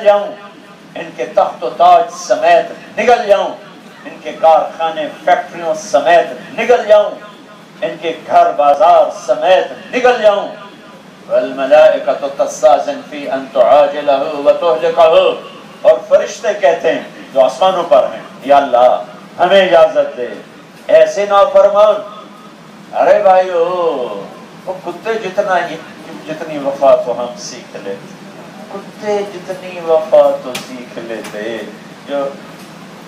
جاؤں ان کے تخت و تاج سمیت نگل جاؤں، ان کے کارخانے فیکٹریوں سمیت نگل جاؤں، ان کے گھر بازار سمیت نگل جاؤں۔ والملائکۃ تستأذن فی ان تعاجلہ وتہلکہ، اور فرشتے کہتے ہیں جو آسمانوں پر ہیں، یا اللہ ہمیں اجازت دے، ایسے نافرمان۔ ارے بھائیو، وہ کتے جتنی وفا تو ہم سیکھ لیتے، کتے جتنی وفا تو سیکھ لیتے۔ جو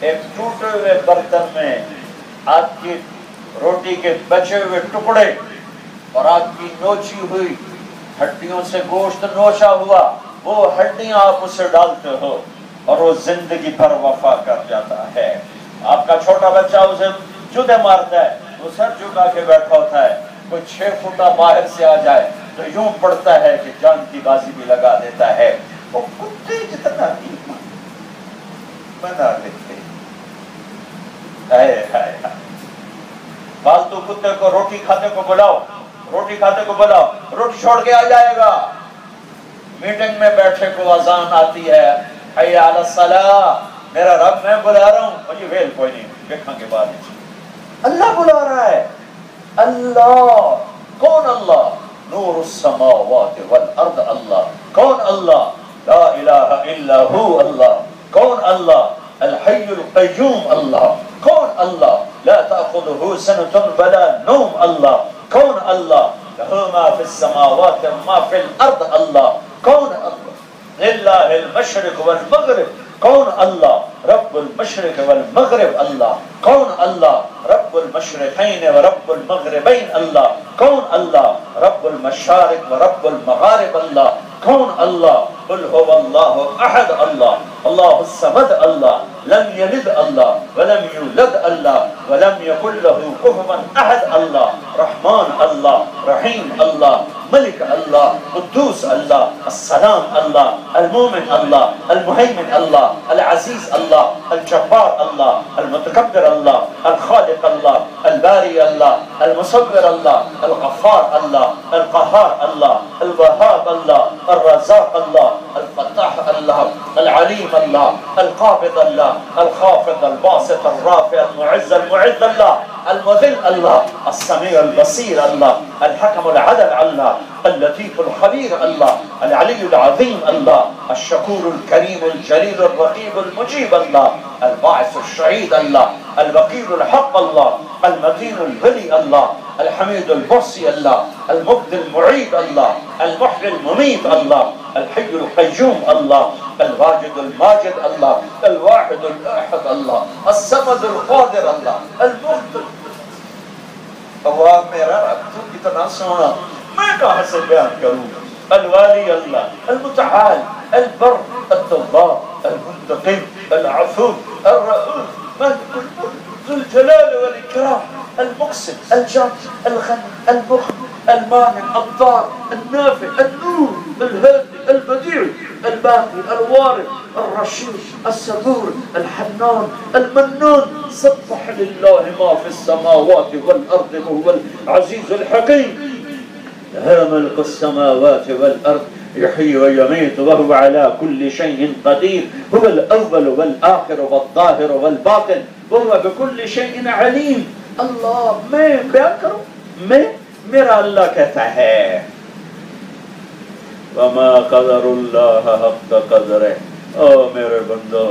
ایک ٹوٹے ہوئے برتن میں آپ کی روٹی کے بچے ہوئے ٹکڑے اور آپ کی نوچی ہوئی ہڈیوں سے گوشت نوچا ہوا، وہ ہڈیاں آپ اسے ڈالتے ہو اور وہ زندگی بھر وفا کر جاتا ہے۔ آپ کا چھوٹا بچہ اسے جوتے مارتا ہے، وہ سر جھکا کے بیٹھا ہوتا ہے، کوئی 6 فٹا باہر سے آ جائے تو یوں پڑتا ہے کہ جان کی بازی بھی لگا دیتا ہے۔ وہ کتے جتنا ایمان بنا لیتے۔ فالتو کتے کو روٹی کھاتے کو بلاؤ، روٹی کھاتے کو بلاؤ، روٹی چھوڑ کے آ جائے گا۔ میٹنگ میں بیٹھے کو اذان آتی ہے، حی علی الصلاۃ، میرا رب میں بلا رہا ہوں، مجھے ویل کوئی نہیں، دیکھاں کے بعد اللہ بلا رہا ہے۔ اللہ کون؟ اللہ نور السماوات والارض، اللہ کون؟ اللہ لا الہ الا ہو، اللہ کون؟ اللہ الحی القیوم، اللہ کون؟ اللہ لا تأخذہ سنۃ ولا نوم، اللہ کون؟ اللہ لہ ما فی السماوات وما فی الارض، اللہ کون؟ اللہ للہ المشرق والمغرب، کون؟ اللہ رب المشرق والمغرب، اللہ کون؟ اللہ رب المشرقین ورب المغربین، اللہ کون؟ اللہ رب المشارق ورب المغارب، اللہ کون؟ اللہ قل هو اللہ احد، اللہ اللہ الصمد، اللہ لم یلد اللہ ولم یولد اللہ ولم یکن له کفوا احد، اللہ رحمان اللہ رحیم اللہ ملک اللہ قدوس اللہ السلام اللہ المومن اللہ المہیمن اللہ العزیز اللہ الجبار اللہ المتکبر اللہ الخالق اللہ الباری اللہ المصور اللہ الغفار اللہ القہار اللہ الوهاب اللہ الرزاق اللہ الفتاح اللہ العلیم اللہ القابض اللہ الخافض الباسط الرافع المعز المعز اللہ المذل اللہ السمیع البصیر اللہ الحکم العدل اللہ اللطیف الخبیر اللہ العلی العظیم اللہ الشکور الکریم الجلیل الرقیب المجیب اللہ الباعث الشہید اللہ الوکیل الحق اللہ المتین الولی اللہ الحمید المحصی اللہ المبدی المعید اللہ المحیی الممیت اللہ الحی القیوم اللہ الواجد الماجد اللہ الواحد الاحد اللہ الصمد القادر اللہ المغفر۔ اللہ میرا رب تو کتنا سونا، میں کہاں سے بیان کروں؟ الوالی اللہ المتعال البر التواب المنتقم العفو الرؤوف مالك الملك ذو الجلال والإكرام المقسط الجاد الغني المغني المانع الضار النافع النور الهادي البديع الباقي الوارث الرشيد الصبور الحنان المنان سبح لله ما في السماوات والأرض وهو العزيز الحكيم له ملك السماوات والأرض يحيي ويميت وهو على كل شيء قدير هو الأول والآخر والظاهر والباطن وهو بكل شيء عليم۔ اللہ میں بیان کروں، میں میرا اللہ کہتا ہے وما قدر اللہ حق قدرہ، او میرے بندو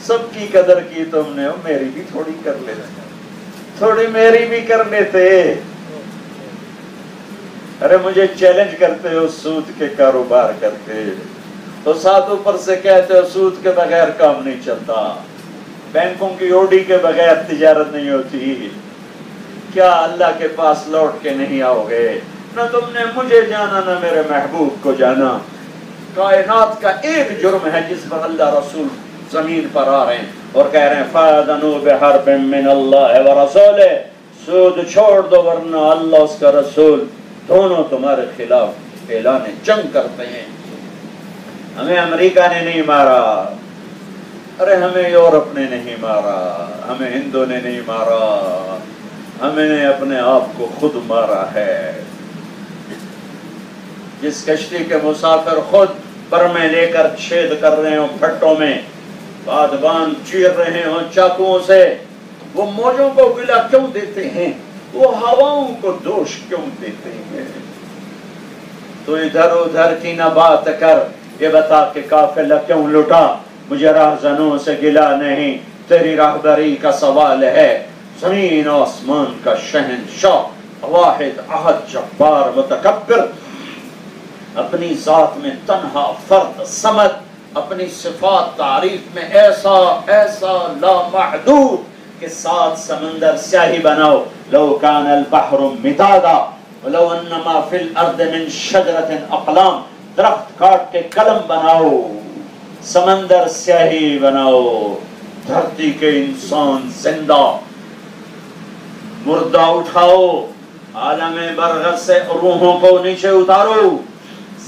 سب کی قدر کی تم نے، میری بھی تھوڑی کر لیتے، تھوڑی میری بھی کر لیتے۔ ارے مجھے چیلنج کرتے ہو سود کے کاروبار کرتے تو ساتھ اوپر سے کہتے ہو سود کے بغیر کام نہیں چلتا، بینکوں کی اوڈی کے بغیر تجارت نہیں ہوتی، کیا اللہ کے پاس لوٹ کے نہیں آؤ گے؟ نہ تم نے مجھے جانا نہ میرے محبوب کو جانا۔ کائنات کا ایک جرم ہے جس پر اللہ رسول زمین پر آ رہے ہیں اور کہہ رہے ہیں فَأَذَنُوا بِحَرْبٍ مِّنَ اللَّهِ وَرَسُولِهِ، سود چھوڑ دو ورنہ اللہ اس کا رسول دونوں تمہارے خلاف اعلان جنگ کرتے ہیں۔ ہمیں امریکہ نے نہیں مارا، ارے ہمیں یورپ نے نہیں مارا، ہمیں ہندو نے نہیں مارا، ہمیں نے اپنے آپ کو خود مارا ہے۔ جس کشتی کے مسافر خود پر میں لے کر چھید کر رہے ہوں پھٹوں میں، بادبان چیر رہے ہوں چاقوؤں سے، وہ موجوں کو گلا کیوں دیتے ہیں؟ وہ ہواؤں کو دوش کیوں دیتے ہیں؟ تو ادھر ادھر کی نہ بات کر، یہ بتا کہ قافلہ کیوں لٹا؟ مجھے راہزنوں سے گلا نہیں، تیری راہبری کا سوال ہے۔ زمین و آسمان کا شہنشاہ، واحد احد جبار متکبر، اپنی ذات میں تنہا فرد صمد، اپنی صفات تعریف میں ایسا ایسا لامحدود کہ 7 سمندر سیاہی بناؤ، لو کان البحر مدادا ولو انما فی الارض من شجرۃ اقلام، درخت کاٹ کے قلم بناؤ، سمندر سیاہی بناؤ، دھرتی کے انسان زندہ، مردہ اٹھاؤ، عالم برزخ سے روحوں کو نیچے اتارو،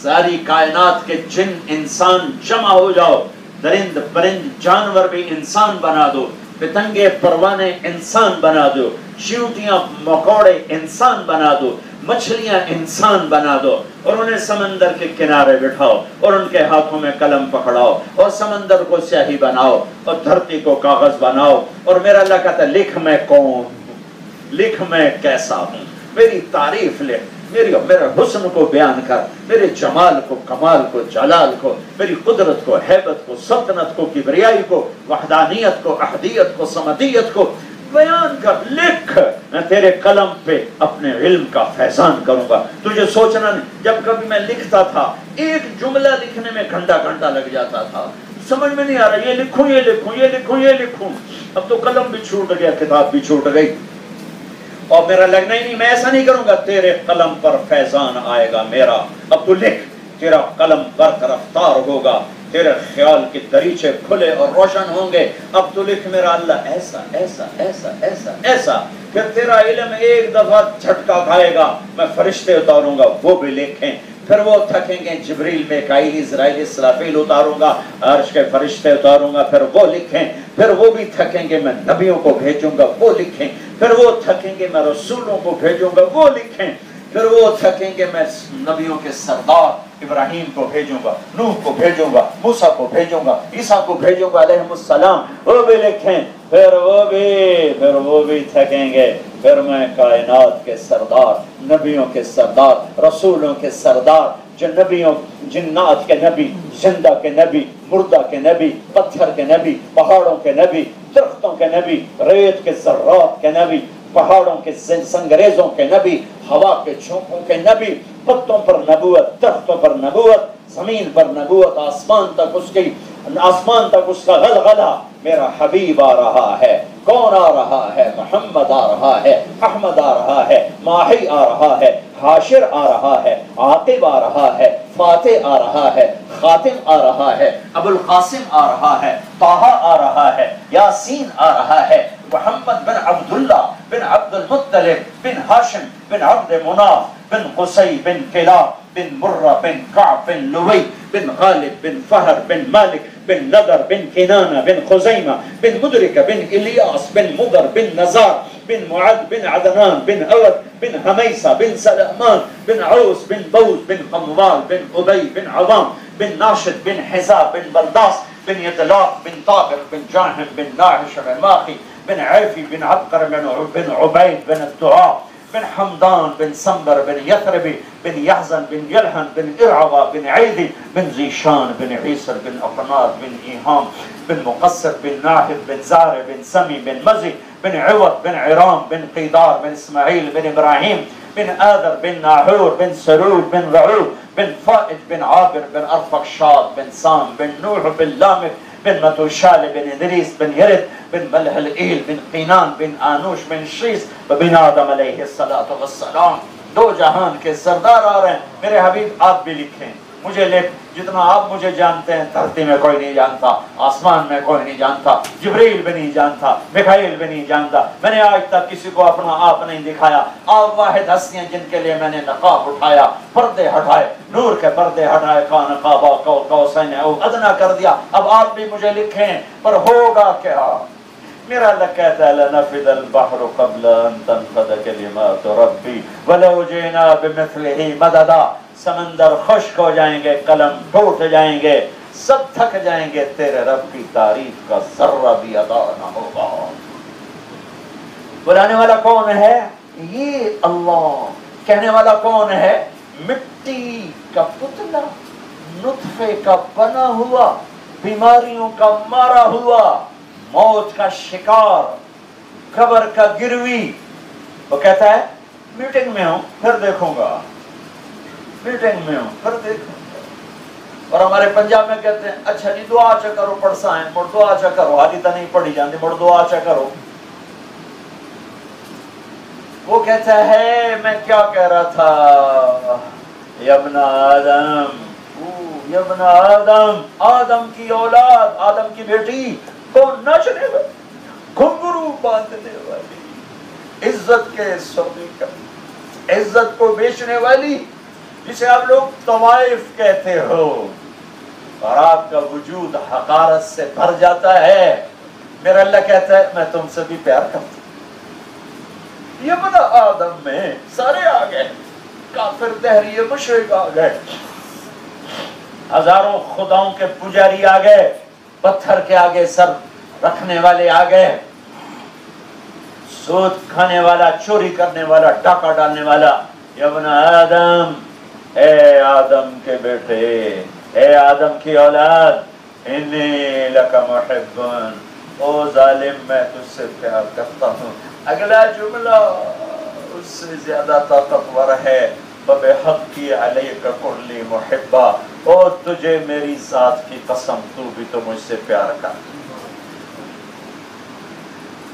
ساری کائنات کے جن انسان جمع ہو جاؤ، درند پرند جانور بھی انسان بنا دو، پتنگے پروانے انسان بنا دو، چیونٹیاں مکوڑے انسان بنا دو، مچھلیاں انسان بنا دو، اور انہیں سمندر کے کنارے بٹھاؤ، اور ان کے ہاتھوں میں قلم پکڑاؤ، اور سمندر کو سیاہی بناؤ، اور دھرتی کو کاغذ بناؤ، اور میرا اللہ کہتا ہے لکھ میں کون ہوں، لکھ میں کیسا ہوں، میری تعریف لکھ، میرے حسن کو بیان کر، میرے جمال کو، کمال کو، جلال کو، میری قدرت کو، ہیبت کو، سلطنت کو، کبریائی کو، وحدانیت کو، احدیت کو، صمدیت کو بیان کر، لکھ، میں تیرے قلم پہ اپنے علم کا فیضان کروں گا۔ تجھے سوچنا نہیں، جب کبھی میں لکھتا تھا ایک جملہ لکھنے میں گھنٹہ گھنٹہ لگ جاتا تھا، سمجھ میں نہیں آ رہا یہ لکھوں یہ لکھوں یہ لکھوں یہ لکھوں، اب تو قلم بھی چھوٹ گیا، کتاب بھی چھوٹ گئی، اور میرا لگنا ہی نہیں، میں ایسا نہیں کروں گا، تیرے قلم پر فیضان آئے گا میرا، اب تو لکھ، تیرا قلم برق رفتار ہوگا، تیرے خیال کے دریچے کھلے اور روشن ہوں گے، اب تو لکھ میرا اللہ ایسا ایسا ایسا ایسا ایسا، پھر تیرا علم ایک دفعہ جھٹکا کھائے گا، میں فرشتے اتاروں گا وہ بھی لکھیں، پھر وہ تھکیں گے، جبریل میکائیل اسرائیل اسرافیل اتاروں گا، عرش کے فرشتے اتاروں گا، پھر وہ لکھیں، پھر وہ بھی تھکیں گے، میں نبیوں کو بھیجوں گا وہ لکھیں، پھر وہ تھکیں گے، میں رسولوں کو بھیجوں گا وہ لکھیں، پھر وہ تھکیں گے، میں نبیوں کے سردار ابراہیم کو بھیجوں گا، نوح کو بھیجوں گا، موسیٰ کو بھیجوں گا، عیسیٰ کو بھیجوں گا علیہ السلام، وہ بھی لکھیں، پھر وہ بھی تھکیں گے، پھر میں کائنات کے سردار، نبیوں کے سردار، رسولوں کے سردار، نبیوں، جنات کے نبی، زندہ کے نبی، مردہ کے نبی، پتھر کے نبی، پہاڑوں کے نبی، درختوں کے نبی، ریت کے ذرات کے نبی، پہاڑوں کے سنگریزوں کے نبی، ہوا کے جھونکوں کے نبی، پتوں پر نبوت، درختوں پر نبوت، زمین پر نبوت، آسمان تک اس کا غلغلہ، میرا حبیب آ رہا ہے، کون آ رہا ہے؟ محمد آ رہا ہے، احمد آ رہا ہے، ماہی آ رہا ہے، حاشر آ رہا ہے، عاقب آ رہا ہے، فاتح آ رہا ہے، خاتم آ رہا ہے، ابو القاسم آ رہا ہے، طٰہٰ آ رہا ہے، یاسین آ رہا ہے، محمد بن عبداللہ بن عبد المطلب بن ہاشم بن عبد مناف بن قصی بن کلاب بن مرہ بن کعب بن لوی بن غالب بن فہر بن مالک بن نضر بن کنانہ بن خزیمہ بن مدرکہ بن الیاس بن مضر بن نزار بن معد بن عدنان بن اود بن حمیسہ بن سلمان بن عوس بن بوز بن قموال بن عبی بن عوام بن ناشد بن حزاب بن بلداس بن يطلاق بن طابق بن جاهم بن ناعش بن ماخي بن عافي بن عبقر بن عبيد بن الدعاء بن حمدان بن سنبر بن يثربي بن يحزن بن يلحن بن إرعوى بن عيدي بن زيشان بن عيسر بن أقناط بن إيهام بن مقصر بن ناهد بن زارع بن سمي بن مزي بن عوض بن عرام بن قيدار بن إسماعيل بن إبراهيم بن آذر بن ناحور بن سرود بن رعود بن فائد بن عابر بن أرفقشاد بن سام بن نوح بن لامك بن متوشال بن إدريس بن يرد بن ملهلئيل بن قينان بن آنوش بن شيس بن آدم علیہ السلام۔ 2 جہان کے سردار آ رہے ہیں، میرے حبیب آپ بھی لکھیں، مجھے لکھ، جتنا آپ مجھے جانتے ہیں دھرتی میں کوئی نہیں جانتا، آسمان میں کوئی نہیں جانتا، جبریل بھی نہیں جانتا، میکائیل بھی نہیں جانتا، میں نے آج تک کسی کو اپنا آپ نہیں دکھایا، آپ واحد ہستیاں جن کے لیے میں نے نقاب اٹھایا، پردے ہٹائے، نور کے پردے ہٹائے، کان قاب قوسین او ادنیٰ کر دیا، اب آپ بھی مجھے لکھیں، پر ہوگا کیا؟ میرا اللہ کہتا ہے لَنَفِدَ الْبَحْرُ قَبْلَ أَن تَنْفَدَ كَلِمَاتُ رَبِّي وَلَوْ جِئْنَا بِمِثْلِهِ مَدَدًا، سمندر خشک ہو جائیں گے، قلم ٹوٹ جائیں گے، سب تھک جائیں گے، تیرے رب کی تعریف کا ذرہ بھی ادا نہ ہوگا۔ بلانے والا کون ہے؟ یہ اللہ۔ کہنے والا کون ہے؟ مٹی کا پتلا، نطفے کا بنا ہوا، بیماریوں کا مارا ہوا، موت کا شکار، قبر کا گروی۔ وہ کہتا ہے میٹنگ میں ہوں پھر دیکھوں گا، میٹنگ میں ہوں پھر دیکھوں گا۔ اور ہمارے پنجاب میں کہتے ہیں اچھا جی دعا چا کرو پڑسائیں، مڑ دعا چا کرو، حالی تو نہیں پڑھی جاندی، مڑ دعا چا کرو۔ وہ کہتا ہے میں کیا کہہ رہا تھا، یا ابن آدم، یا ابن آدم، آدم کی اولاد، آدم کی بیٹی کو ناچنے والی، گھنگرو باندھنے والی، عزت کے سونے کا، عزت کو بیچنے والی، جسے آپ لوگ طوائف کہتے ہو، اور آپ کا وجود حقارت سے بھر جاتا ہے۔ میرا اللہ کہتا ہے میں تم سے بھی پیار کرتا ہوں۔ یہ بنا آدم میں سارے آ گئے، کافر دہریے مشرک آ گئے، ہزاروں خداؤں کے پجاری آ گئے، پتھر کے آگے سر رکھنے والے آ گئے، سود کھانے والا، چوری کرنے والا، ڈاکہ ڈالنے والا۔ یا ابن آدم، اے آدم کے بیٹے، اے آدم کی اولاد، انی لک محب، او ظالم میں تجھ سے پیار کرتا ہوں۔ اگلا جملہ اس سے زیادہ طاقتور ہے، فَبِحَقِّ عَلَيْكَ كُلِّ مُحِبًّا، اور تجھے میری ذات کی قسم تو بھی تو مجھ سے پیار کر۔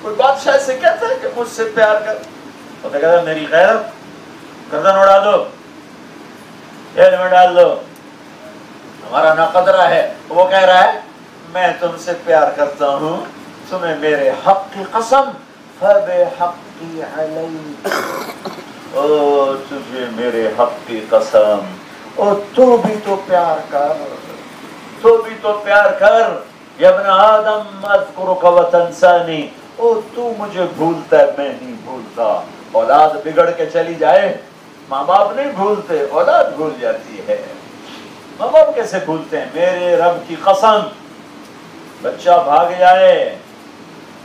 کوئی بادشاہ سے کہتا ہے کہ مجھ سے پیار کر، وہ تو کہتا ہے میری غیرت گردن اڑا دو، جیل میں ڈال دو، ہمارا ناقدرہ ہے۔ وہ کہہ رہا ہے میں تم سے پیار کرتا ہوں، تمہیں میرے حق کی قسم، فَبِحَقِّ عَلَيْكَ، او تجھے میرے حق کی قسم، اور تو بھی تو پیار کر، تو بھی تو پیار کر۔ یا ابن آدم اذکرک وتنسانی، او تو مجھے بھولتا ہے میں نہیں بھولتا۔ اولاد بگڑ کے چلی جائے، ماں باپ نہیں بھولتے، اولاد بھول جاتی ہے۔ ماں باپ کیسے بھولتے ہیں؟ میرے رب کی قسم، بچہ بھاگ جائے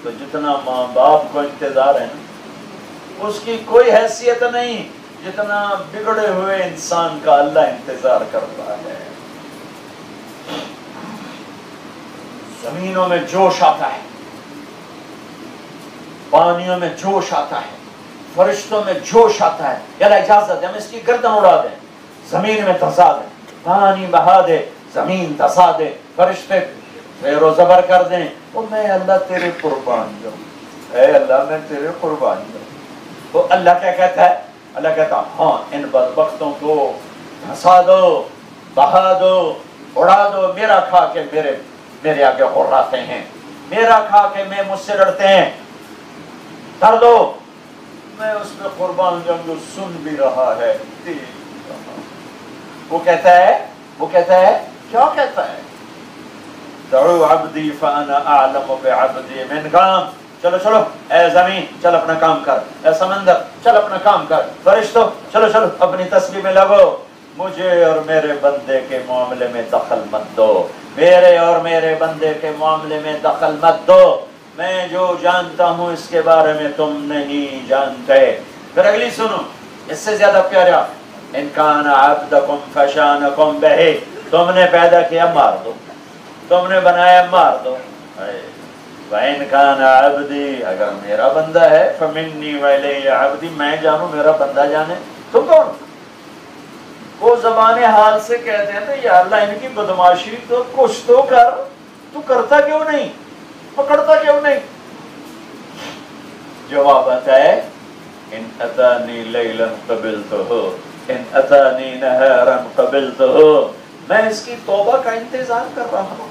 تو جتنا ماں باپ کو انتظار ہے نا، اس کی کوئی حیثیت نہیں جتنا بگڑے ہوئے انسان کا اللہ انتظار کرتا ہے۔ زمینوں میں جوش آتا ہے، پانیوں میں جوش آتا ہے، فرشتوں میں جوش آتا ہے۔ یا اللہ اجازت ہے ہم اس کی گردن اڑا دیں، زمین میں دھسا دیں، پانی بہا دے، زمین دھسا دے، فرشتے زیر و زبر کر دیں، اور میں اللہ تیرے قربان جاؤں، اے اللہ میں تیرے قربان جاؤں۔ تو اللہ کیا کہتا ہے؟ اللہ کہتا ہاں ان بدبختوں کو دھسا دو، بہا دو، اڑا دو، میرا کھا کے میرے آگے غراتے ہیں، میرا کھا کے میں مجھ سے لڑتے ہیں، کر دو، میں اس میں قربان جاؤں جو سن بھی رہا ہے، دیکھ رہا۔ وہ کہتا ہے کیا کہتا ہے؟ دعو عبدی فانا اعلم بعبدی من کام، چلو چلو اے زمین چل اپنا کام کر، اے سمندر چل اپنا کام کر، فرشتوں چلو چلو اپنی تسبیح میں لگو، مجھے اور میرے بندے کے معاملے میں دخل مت دو، میرے اور میرے بندے کے معاملے میں دخل مت دو، میں جو جانتا ہوں اس کے بارے میں تم نہیں جانتے۔ پھر اگلی سنو، اس سے زیادہ پیارا، ان کان عبدکم فشانکم بہ، تم نے پیدا کیا مار دو، تم نے بنایا مار دو۔ وَإِنْ كَانَ عَبْدِي، اگر میرا بندہ ہے، فَمِنِّي وَإِلَيَّ عَبْدِي، میں جانوں میرا بندہ جانے، تم کون؟ وہ زبان حال سے کہتے ہیں تو یا اللہ ان کی بدماشی تو کچھ تو کر، تو کرتا کیوں نہیں، پکڑتا کیوں نہیں؟ جواب آتا ہے ان اتانی لیلا قبلتہ، ان اتانی نہارا قبلتہ، میں اس کی توبہ کا انتظار کر رہا ہوں،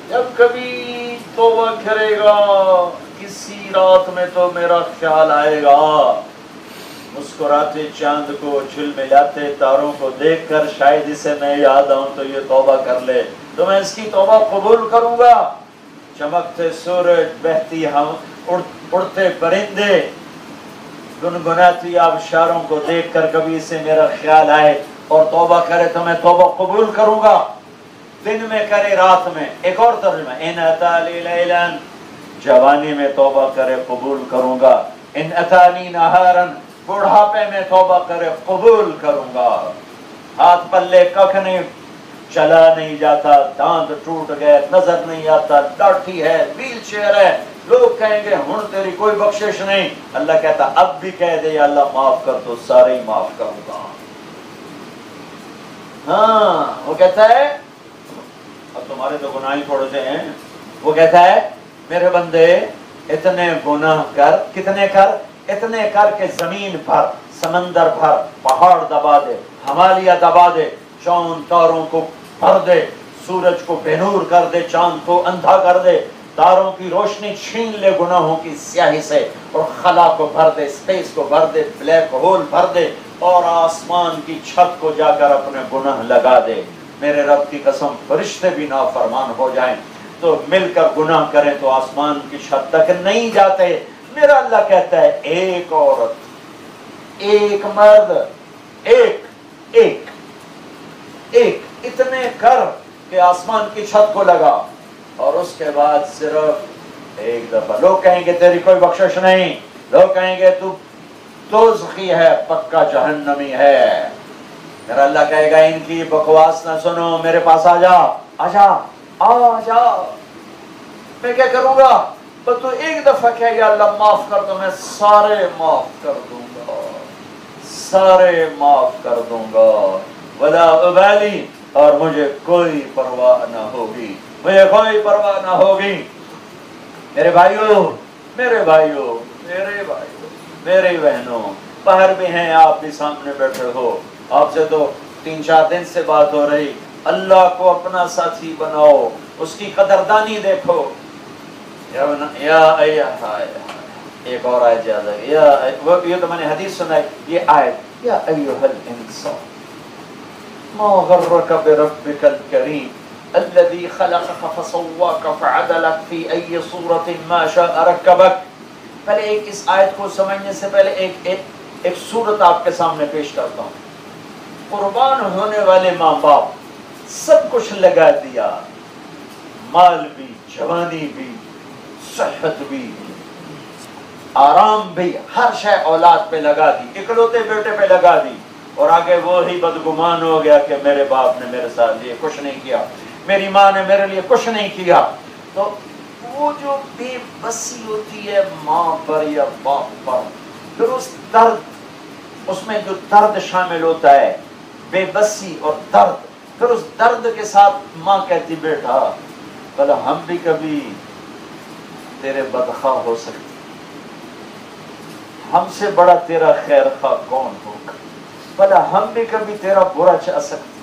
جب کبھی توبہ کرے گا کسی رات میں تو میرا خیال آئے گا، مسکراتے چاند کو جھلملاتے تاروں کو دیکھ کر شاید اسے میں یاد آؤں تو یہ توبہ کر لے، تو میں اس کی توبہ قبول کروں گا۔ چمکتے سورج، بہتی ہوا، اڑتے پرندے، گنگناتی آبشاروں کو دیکھ کر کبھی اسے میرا خیال آئے اور توبہ کرے تو میں توبہ قبول کروں گا، دن میں کرے رات میں۔ ایک اور ترجمہ، ان اتالی لیلن، جوانی میں توبہ کرے قبول کروں گا، ان اتانی نہارن، بڑھاپے میں توبہ کرے قبول کروں گا۔ ہاتھ پلے ککھ نہیں، چلا نہیں جاتا، دانت ٹوٹ گئے، نظر نہیں آتا، لاٹھی ہے، ویل چیئر ہے، لوگ کہیں گے ہن تیری کوئی بخشش نہیں، اللہ کہتا اب بھی کہہ دے یا اللہ معاف کر تو سارے ہی معاف کروں گا۔ ہاں وہ کہتا ہے، اب تمہارے تو گناہ ہی تھوڑے سے ہیں، وہ کہتا ہے میرے بندے اتنے گناہ کر، کتنے کر، اتنے کر کہ زمین بھر، سمندر بھر، پہاڑ دبا دے، ہمالیہ دبا دے، چاند تاروں کو بھر دے، سورج کو بے نور کر دے، چاند کو اندھا کر دے، تاروں کی روشنی چھین لے گناہوں کی سیاہی سے، اور خلا کو بھر دے، اسپیس کو بھر دے، بلیک ہول بھر دے، اور آسمان کی چھت کو جا کر اپنے گناہ لگا دے، میرے رب کی قسم فرشتے بھی نافرمان ہو جائیں تو مل کر گناہ کریں تو آسمان کی چھت تک نہیں جاتے۔ میرا اللہ کہتا ہے ایک عورت، ایک مرد، ایک اتنے کر کہ آسمان کی چھت کو لگا، اور اس کے بعد صرف ایک دفعہ لوگ کہیں گے تیری کوئی بخشش نہیں، لوگ کہیں گے تو دوزخی ہے، پکا جہنمی ہے۔ میرا اللہ کہے گا ان کی بکواس نہ سنو، میرے پاس آ جا، آ جا، میں کیا کروں گا؟ پر تو ایک دفعہ کہہ یا اللہ معاف کر دو، میں سارے معاف کر دوں گا، سارے معاف کر دوں گا، ولا ابالی، اور مجھے کوئی پرواہ نہ ہوگی، مجھے کوئی پرواہ نہ ہوگی۔ میرے بھائیوں، میرے بھائیوں، میرے بھائیوں، میرے بہنوں، باہر بھی ہیں، آپ بھی سامنے بیٹھے ہو، آپ سے تو 3-4 دن سے بات ہو رہی، اللہ کو اپنا ساتھی بناؤ، اس کی قدردانی دیکھو۔ ایک اور آیت یاد ہے، یہ تو میں نے حدیث سنا ہے، یہ آیت، یا ایھا الانسان ما غرک بربک الکریم الذی خلقک فسواک فعدلک فی ای صورت ما شاء رکبک۔ پہلے ایک اس آیت کو سمجھنے سے پہلے ایک صورت آپ کے سامنے پیش کرتا ہوں۔ قربان ہونے والے ماں باپ سب کچھ لگا دیا، مال بھی، جوانی بھی، صحت بھی، آرام بھی، ہر شے اولاد پہ لگا دی، اکلوتے بیٹے پہ لگا دی، اور آگے وہی بدگمان ہو گیا کہ میرے باپ نے میرے ساتھ یہ کچھ نہیں کیا، میری ماں نے میرے لیے کچھ نہیں کیا۔ تو وہ جو بے بسی ہوتی ہے ماں پر یا باپ پر، پھر اس درد، اس میں جو درد شامل ہوتا ہے، بے بسی اور درد، پھر اس درد کے ساتھ ماں کہتی بیٹا بھلا ہم بھی کبھی تیرے بدخواہ ہو سکتے، ہم سے بڑا تیرا خیر خواہ کون ہوگا، بھلا ہم بھی کبھی تیرا برا چاہ سکتے،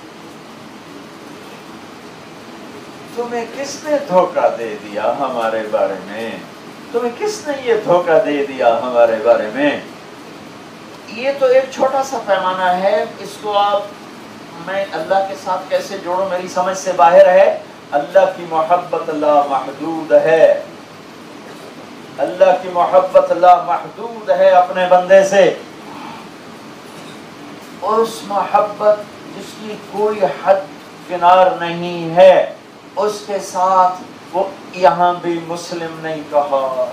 تمہیں کس نے دھوکہ دے دیا ہمارے بارے میں، تمہیں کس نے یہ دھوکہ دے دیا ہمارے بارے میں۔ یہ تو ایک چھوٹا سا پیمانہ ہے، اس کو آپ میں اللہ کے ساتھ کیسے جوڑوں میری سمجھ سے باہر ہے۔ اللہ کی محبت لا محدود ہے، اللہ کی محبت لا محدود ہے اپنے بندے سے، اس محبت جس کی کوئی حد کنار نہیں ہے، اس کے ساتھ وہ یہاں بھی مسلم نہیں کہا،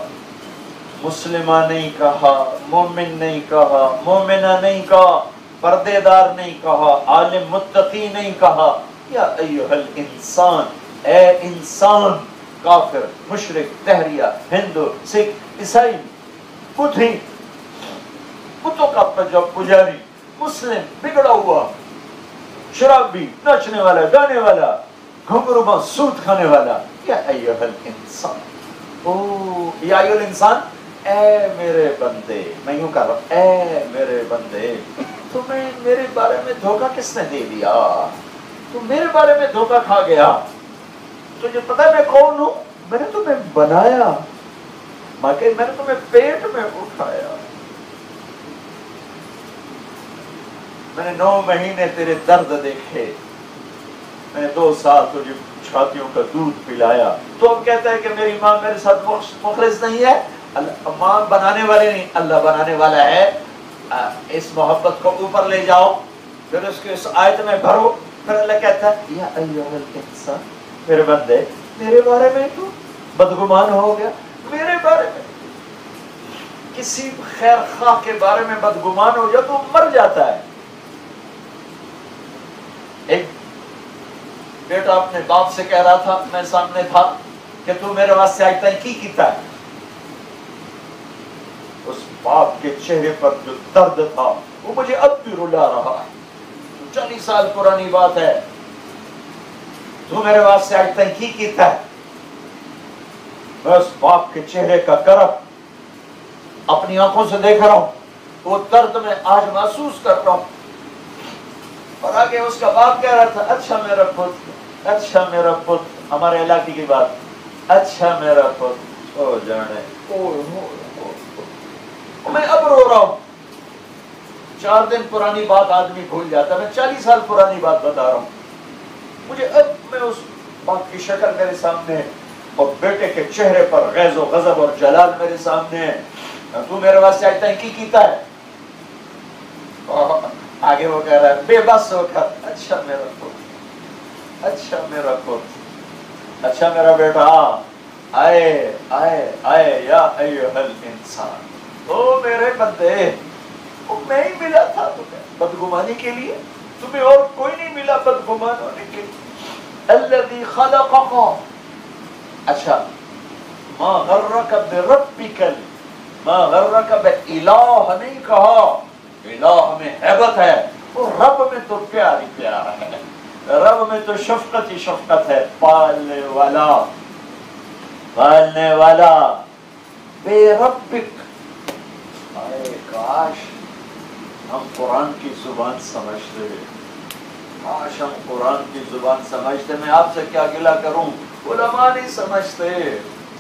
مسلمہ نہیں کہا، مومن نہیں کہا، مومنہ نہیں کہا، پردے دار نہیں کہا، عالم متقی نہیں کہا، یا ایھا الانسان، اے انسان، کافر، مشرک، دہریہ، ہندو، سکھ، عیسائی، بدھی، بتوں کا پجاری، مسلم، بگڑا ہوا، شرابی، ناچنے والا، گانے والا، گھنگرو باز، سود کھانے والا، یا ایھا الانسان، یا ایھا الانسان، اے میرے بندے، میں یوں کر رہا ہوں، اے میرے بندے، تمہیں میرے بارے میں دھوکہ کس نے دے دیا؟ تم میرے بارے میں دھوکہ کھا گیا، تجھے پتہ ہے میں کون ہوں؟ میں نے تمہیں بنایا، میں نے تمہیں پیٹ میں اٹھایا، میں نے 9 مہینے تیرے درد دیکھے، میں نے 2 سال تجھے چھاتیوں کا دودھ پلایا، تو اب کہتا ہے کہ میری ماں میرے ساتھ مخلص نہیں ہے، ماں بنانے والے نہیں، اللہ بنانے والا ہے۔ اس محبت کو اوپر لے جاؤ، پھر اس کے اس آیت میں بھرو، پھر اللہ کہتا ہے یا ایھا الانسان، میرے بندے میرے بارے میں تو بدگمان ہو گیا، میرے بارے میں کسی خیر خواہ کے بارے میں بدگمان ہو جائے تو مر جاتا ہے۔ ایک بیٹا اپنے باپ سے کہہ رہا تھا، میں سامنے تھا، کہ تو میرے واسطے آج تک کی کیتا ہے؟ اس باپ کے چہرے پر جو درد تھا وہ مجھے اب بھی رلا رہا ہے۔ 40 سال پرانی بات ہے، تو میرے واسطے آج تک کی کیتا ہے؟ میں اس باپ کے چہرے کا کرب اپنی آنکھوں سے دیکھ رہا ہوں، وہ درد میں آج محسوس کر رہا ہوں۔ اور آگے اس کا باپ کہہ رہا تھا اچھا میرا پت، اچھا میرا پت، ہمارے علاقے کی بات، اچھا میرا پت ہو جانے۔ میں اب رو رہا ہوں، 4 دن پرانی بات آدمی بھول جاتا ہے، میں 40 سال پرانی بات بتا رہا ہوں۔ مجھے اب میں اس باپ کی شکل میرے سامنے ہے اور بیٹے کے چہرے پر غیظ و غضب اور جلال میرے سامنے ہے۔ تو میرے واسطے آج تک کی کیتا ہے؟ آگے وہ کہہ رہا ہے بے بس ہو کر اچھا میرا پت، اچھا میرا پت، اچھا میرا بیٹا، آئے آئے آئے یا ایھا الانسان، او میرے بندے، میں ہی ملا تھا تمہیں بدگمانی کے لیے، تمہیں اور کوئی نہیں ملا بدگمان ہونے کے لیے۔ الذی خلقک، اچھا ما غرک بربک، ما غرک بالہ نہیں کہا، الہ میں ہیبت ہے، اور رب میں تو پیار ہی پیار ہے، رب میں تو شفقت ہی شفقت ہے، پالنے والا، پالنے والا، بے ربک۔ اے کاش ہم قرآن کی زبان سمجھتے، کاش ہم قرآن کی زبان سمجھتے۔ میں آپ سے کیا گلہ کروں، علماء نہیں سمجھتے،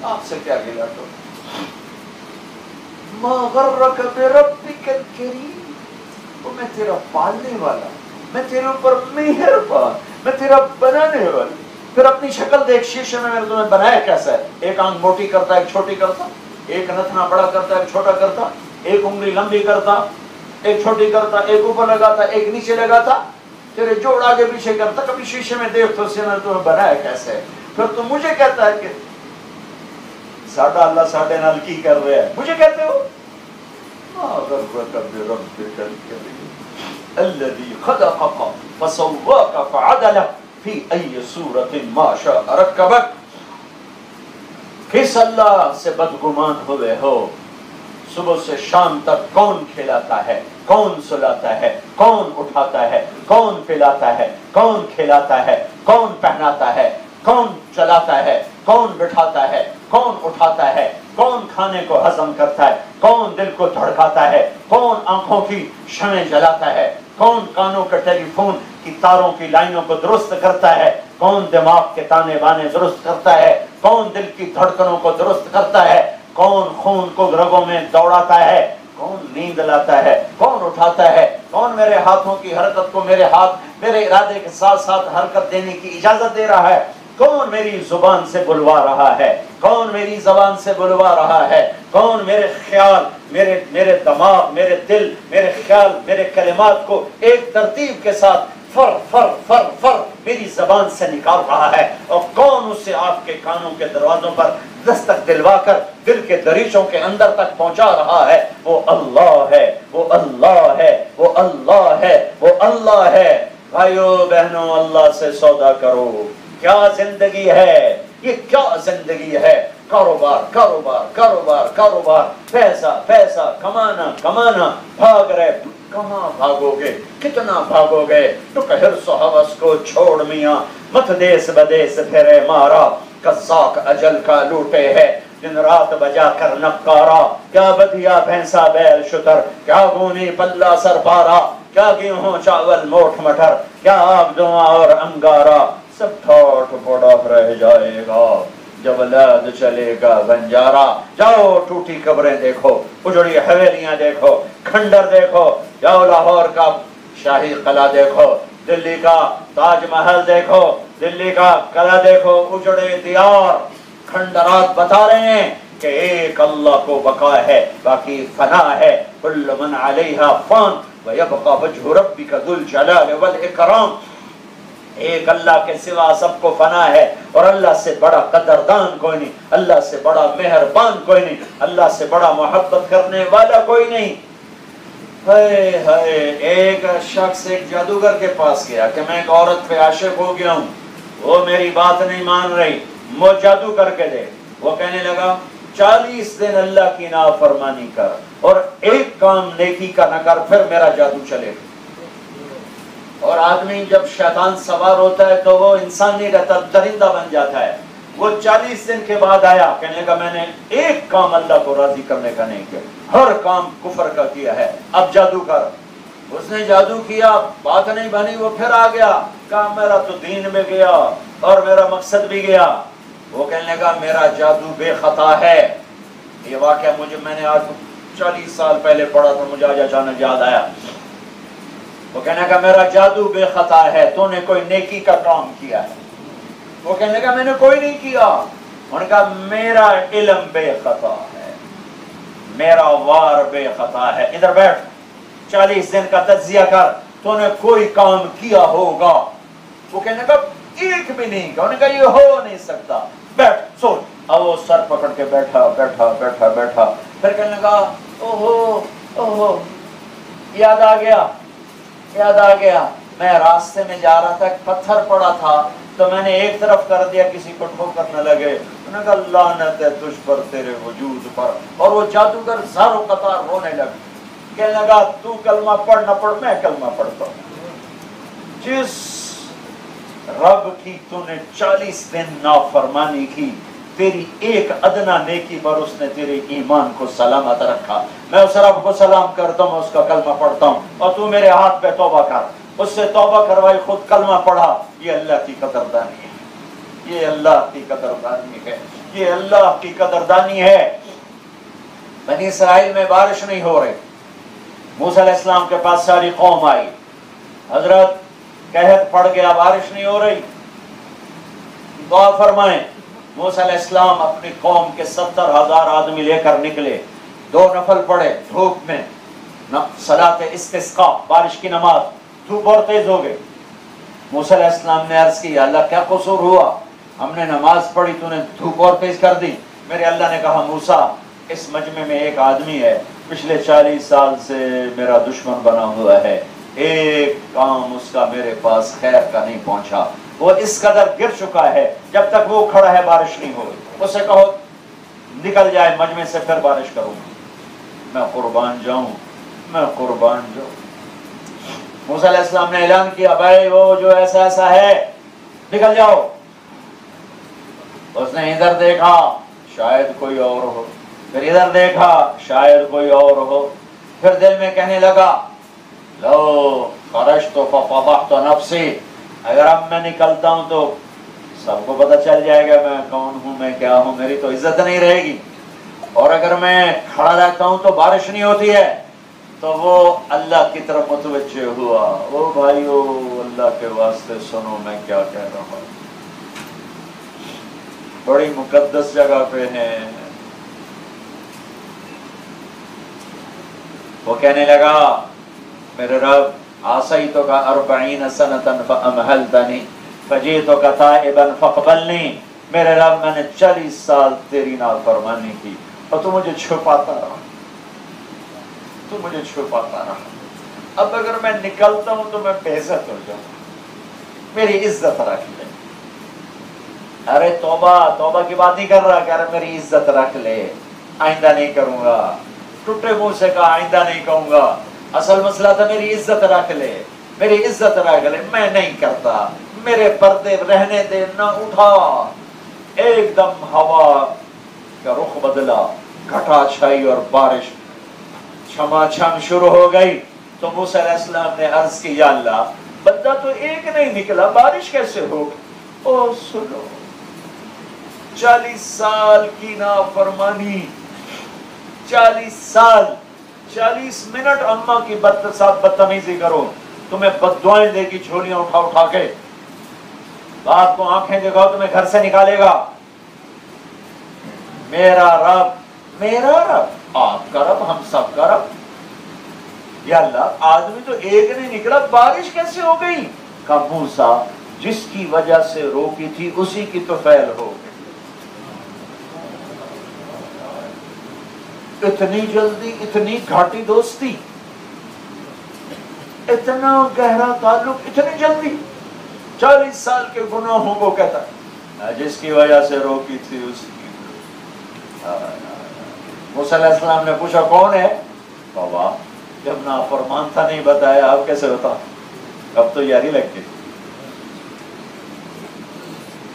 آپ سے کیا گلہ کروں۔ ما غرک بربک الکریم، وہ میں تیرا پالنے والا، میں تیرے اوپر مہربان، میں تیرا بنانے والا۔ پھر اپنی شکل دیکھ، شیشے میں میں نے تمہیں بنایا کیسا ہے؟ ایک آنکھ موٹی کرتا، ایک چھوٹی کرتا، ایک نتنا بڑا کرتا، ایک چھوٹا کرتا، ایک انگلی لمبی کرتا، ایک چھوٹی کرتا، ایک اوپر لگاتا، ایک نیچے لگاتا، تیرے جوڑ آگے پیچھے کرتا۔ کبھی شیشے میں دیکھ تو سے میں تمہیں بنایا کیسے ہے؟ پھر تم مجھے کہتا ہے کہ ساڈا اللہ ساڈے نال کی کر رہا ہے، مجھے کہتے ہو ما غرک بربک الکریم الذی خلقک فسواک فعدلک فی ای صورت ما شاء رکبک۔ کس اللہ سے بدگمان ہوئے ہو؟ صبح سے شام تک کون کھلاتا ہے، کون سلاتا ہے، کون اٹھاتا ہے، کون پلاتا ہے، کون کھلاتا ہے، کون پہناتا ہے، کون چلاتا ہے، کون بٹھاتا ہے، کون اٹھاتا ہے، کون کھانے کو ہضم کرتا ہے، کون دل کو دھڑکاتا ہے، کون آنکھوں کی شمع جلاتا ہے، کون کانوں کے ٹیلی فون کی تاروں کی لائنوں کو درست کرتا ہے، کون دماغ کے تانے بانے درست کرتا ہے، کون دل کی دھڑکنوں کو درست کرتا ہے، کون خون کو رگوں میں دوڑاتا ہے، کون نیند لاتا ہے، کون اٹھاتا ہے، کون میرے ہاتھوں کی حرکت کو میرے ہاتھ میرے ارادے کے ساتھ ساتھ حرکت دینے کی اجازت دے رہا ہے، کون میری زبان سے بلوا رہا ہے، کون میری زبان سے بلوا رہا ہے، کون میرے خیال، میرے دماغ، میرے دل، میرے خیال، میرے کلمات کو ایک ترتیب کے ساتھ فر فر فر فر میری زبان سے نکال رہا ہے، اور کون اسے آپ کے کانوں کے دروازوں پر دستک دلوا کر دل کے دریچوں کے اندر تک پہنچا رہا ہے؟ وہ اللہ ہے، وہ اللہ ہے، وہ اللہ ہے، وہ اللہ ہے۔ بھائیو بہنوں، اللہ سے سودا کرو۔ کیا زندگی ہے یہ، کیا زندگی ہے؟ کاروبار کاروبار کاروبار کاروبار، پیسہ پیسہ، کمانا کمانا، بھاگ رہے، کہاں بھاگو گے، کتنا بھاگو گے؟ تو حرص و ہوس کو چھوڑ میاں، مت دیس بدیس پھرے مارا، قزاق اجل کا لوٹے ہے، دن رات بجا کر نقارا، کیا بدیا بھینسا بیل شتر، کیا گونی پلہ سر پارا، کیا گیہوں چاول موٹھ مٹر، کیا آگ دواں اور انگارا، سب ٹھوٹ پڑا رہ جائے گا جب لاد چلے گا بنجارا۔ جاؤ ٹوٹی قبریں دیکھو، اجڑی حویلیاں دیکھو، کھنڈر دیکھو، جاؤ لاہور کا شاہی قلعہ دیکھو، دلی کا تاج محل دیکھو، دلی کا قلعہ دیکھو، اجڑے دیار، کھنڈرات بتا رہے ہیں کہ ایک اللہ کو بقا ہے، باقی فنا ہے. کل من علیہا فان ویبقى وجہ ربک ذو الجلال والاکرام. ایک اللہ کے سوا سب کو فنا ہے، اور اللہ سے بڑا قدردان کوئی نہیں، اللہ سے بڑا مہربان کوئی نہیں، اللہ سے بڑا محبت کرنے والا کوئی نہیں. ہائے ہائے، ایک شخص ایک جادوگر کے پاس گیا کہ میں ایک عورت پہ عاشق ہو گیا ہوں، وہ میری بات نہیں مان رہی، وہ جادو کر کے دے. وہ کہنے لگا 40 دن اللہ کی نافرمانی کر اور ایک کام نیکی کا نہ کر، پھر میرا جادو چلے گا. اور آدمی جب شیطان سوار ہوتا ہے تو وہ انسان نہیں رہتا، درندہ بن جاتا ہے. وہ 40 دن کے بعد آیا، کہنے لگا میں نے ایک کام اللہ کو راضی کرنے کا نہیں کیا، ہر کام کفر کا کیا ہے، اب جادو کر. اس نے جادو کیا، بات نہیں بنی، وہ پھر آ گیا، کہا میرا تو دین میں گیا اور میرا مقصد بھی گیا. وہ کہنے لگا میرا جادو بے خطا ہے. یہ واقعہ میں نے آج 40 سال پہلے پڑھا تھا، مجھے آج اچانک یاد آیا. وہ کہنے لگا میرا جادو بے خطا ہے، تو نے کوئی نیکی کا کام کیا ہے؟ وہ کہنے لگا میں نے کوئی نہیں کیا. انہوں نے کہا میرا علم بے خطا ہے، میرا وار بے خطا ہے. ادھر بیٹھ، 40 دن کا تجزیہ کر، تو نے کوئی کام کیا ہوگا. وہ کہنے لگا ایک بھی نہیں کیا. انہوں نے کہا یہ ہو نہیں سکتا، بیٹھ سوچ. اب وہ سر پکڑ کے بیٹھا بیٹھا بیٹھا بیٹھا، پھر کہنے لگا اوہو اوہو، یاد آ گیا یاد آ گیا، میں راستے میں جا رہا تھا، ایک پتھر پڑا تھا تو میں نے ایک طرف کر دیا، کسی کو ٹھوکر نہ لگے. انہوں نے کہا لعنت ہے تجھ پر، تیرے وجود پر. اور وہ جادوگر زار و قطار رونے لگا، کہنے لگا تو کلمہ پڑھ نہ پڑھ، میں کلمہ پڑھتا ہوں. جس رب کی تو نے 40 دن نافرمانی کی، تیری ایک ادنا نیکی پر اس نے تیرے ایمان کو سلامت رکھا. میں اس رب کو سلام کرتا ہوں، اس کا کلمہ پڑھتا ہوں، اور تو میرے ہاتھ پہ توبہ کر. اس سے توبہ کروائی، خود کلمہ پڑھا. یہ اللہ کی قدردانی ہے، یہ اللہ کی قدردانی ہے، یہ اللہ کی قدردانی ہے. بنی اسرائیل میں بارش نہیں ہو رہی، موسیٰ علیہ السلام کے پاس ساری قوم آئی، حضرت قحط پڑ گیا، بارش نہیں ہو رہی، دعا فرمائیں. موسیٰ علیہ السلام اپنی قوم کے 70,000 آدمی لے کر نکلے، 2 نفل پڑھے دھوپ میں، صلاۃ استسقاء، بارش کی نماز. دھوپ اور تیز ہو گئی. موسیٰ علیہ السلام نے عرض کی اللہ کیا قصور ہوا، ہم نے نماز پڑھی تو نے دھوپ اور تیز کر دی. میرے اللہ نے کہا موسیٰ اس مجمع میں ایک آدمی ہے پچھلے 40 سال سے میرا دشمن بنا ہوا ہے، ایک کام اس کا میرے پاس خیر کا نہیں پہنچا، وہ اس قدر گر چکا ہے، جب تک وہ کھڑا ہے بارش نہیں ہو رہی. اسے کہو نکل جائے مجمع سے، پھر بارش کروں گا. میں قربان جاؤں، میں قربان جاؤں. موسیٰ علیہ السلام نے اعلان کیا بھائی وہ جو ایسا ایسا ہے نکل جاؤ. اس نے ادھر دیکھا شاید کوئی اور ہو، پھر ادھر دیکھا شاید کوئی اور ہو. پھر دل میں کہنے لگا لو خرجت ففضحت نفسی، اگر اب میں نکلتا ہوں تو سب کو پتہ چل جائے گا میں کون ہوں، میں کیا ہوں، میری تو عزت نہیں رہے گی. اور اگر میں کھڑا رہتا ہوں تو بارش نہیں ہوتی ہے. تو وہ اللہ کی طرف متوجہ ہوا، او بھائیو اللہ کے واسطے سنو میں کیا کہہ رہا ہوں، بڑی مقدس جگہ پہ ہیں. وہ کہنے لگا میرے رب عصیتک 40 سنة فأمہلتنی فجئتک تائبا فاقبلنی. میرے رب میں نے 40 سال تیری نافرمانی کی اور تو مجھے چھپاتا رہا، تو مجھے چھپاتا رہا. اب اگر میں نکلتا ہوں تو میں بے عزت ہو جاؤں، میری عزت رکھ لے. ارے توبہ توبہ کی بات نہیں کر رہا کہ ارے میری عزت رکھ لے، آئندہ نہیں کروں گا، ٹوٹے منہ سے کہا آئندہ نہیں کہوں گا. اصل مسئلہ تھا میری عزت رکھ لے، میری عزت رکھ لے. میں نہیں کرتا، میرے پردے رہنے دے، نہ اٹھا. ایک دم ہوا کا رخ بدلا، گھٹا چھائی اور بارش چھما چھم شروع ہو گئی. تو موسیٰ علیہ السلام نے عرض کی یا اللہ بندہ تو ایک نہیں نکلا، بارش کیسے ہوگی؟ او سنو 40 سال کی نافرمانی، 40 سال 40 منٹ اماں کی ساتھ بدتمیزی کرو، تمہیں بددعائیں دے گی جھولیاں اٹھا اٹھا کے، رات کو آنکھیں دکھاؤ تمہیں گھر سے نکالے گا. میرا رب آپ کا رب ہم سب کا رب، یا اللہ آدمی تو ایک نہیں نکلا، بارش کیسے ہو گئی؟ کہ موسیٰ جس کی وجہ سے روکی تھی اسی کی تو فعل ہو گئی۔ اتنی جلدی، اتنی گھاٹی دوستی، اتنا گہرا تعلق، اتنی جلدی 40 سال کے گناہوں کو کہتا ہے جس کی وجہ سے روکی تھی اس کی۔ موسیٰ علیہ السلام نے پوچھا کون ہے؟ بابا جب نافرمان تھا نہیں بتایا، آپ کیسے بتا؟ اب تو یاری لگتی تھی۔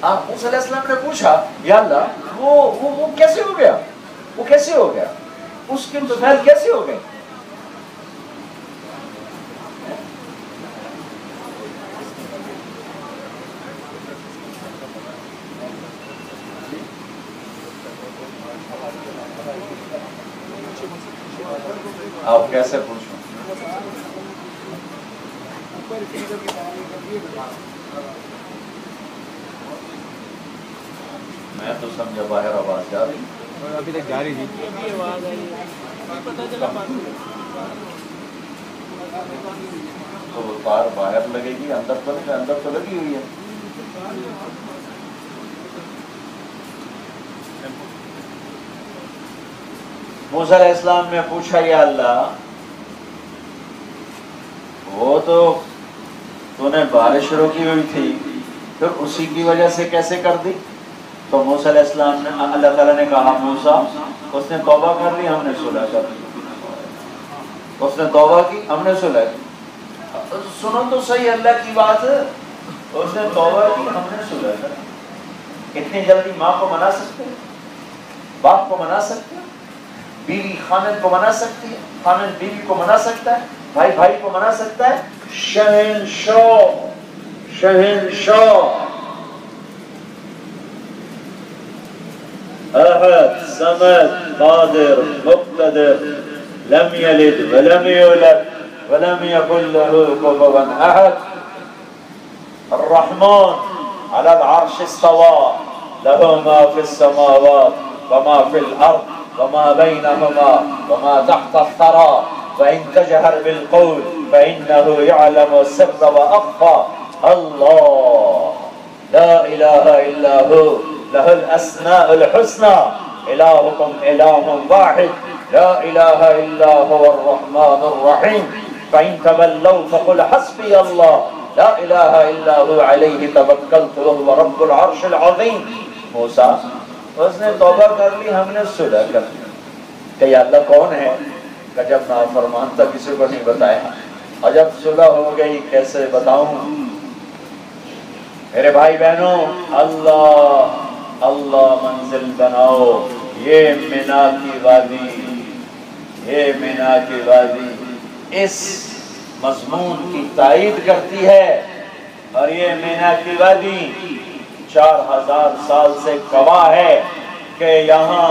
موسیٰ علیہ السلام نے پوچھا یا اللہ وہ کیسے ہو گیا؟ وہ کیسے ہو گیا؟ اس کی تو فعل کیسے ہو گئی؟ آپ کیسے پوچھو؟ میں تو سمجھا باہر آواز جا رہی، ابھی تک جا رہی تھی۔ تو وہ تار باہر لگے گی، اندر تو نہیں، اندر تو لگی ہوئی ہے۔ موسیٰ علیہ السلام نے پوچھا یا اللہ وہ تو نے بارش روکی ہوئی تھی، پھر اسی کی وجہ سے کیسے کر دی؟ تو موسیٰ علیہ السلام نے، اللہ تعالیٰ نے کہا موسیٰ اس نے توبہ کر لی، ہم نے صلح کر لی۔ اس نے توبہ کی، ہم نے صلح کی۔ سنو تو صحیح اللہ کی بات، اس نے توبہ کی، ہم نے صلح کر لی۔ اتنی جلدی ماں کو منا سکتے ہیں؟ باپ کو منا سکتے ہیں؟ بیوی خامد کو منا سکتی ہے؟ خامد بیوی کو منا سکتا ہے؟ بھائی بھائی کو منا سکتا ہے؟ شہنشاہ احد صمد قادر مقتدر لم یلد ولم یولد ولم یکن له کفوا احد، الرحمن على العرش استوى له ما في السماوات وما في الارض وما بينهما وما تحت الثرى فإن تجهر بالقول فإنه يعلم السر وأخفى، الله لا إله إلا هو له الأسماء الحسنى، إلهكم إله واحد لا إله إلا هو الرحمن الرحيم، فإن تولوا فقل حسبي الله لا إله إلا هو عليه توكلت وهو رب العرش العظيم۔ موسیٰ اس نے توبہ کر لی، ہم نے صلح کر لی۔ کہ یا اللہ کون ہے؟ کہ جب نافرمان تھا کسی کو نہیں بتایا، اور جب صلح ہو گئی کیسے بتاؤں؟ میرے بھائی بہنوں، اللہ منزل بناؤ، یہ مینا کی وادی، یہ مینا کی وادی اس مضمون کی تائید کرتی ہے، اور یہ مینا کی وادی 4000 سال سے گواہ ہے کہ یہاں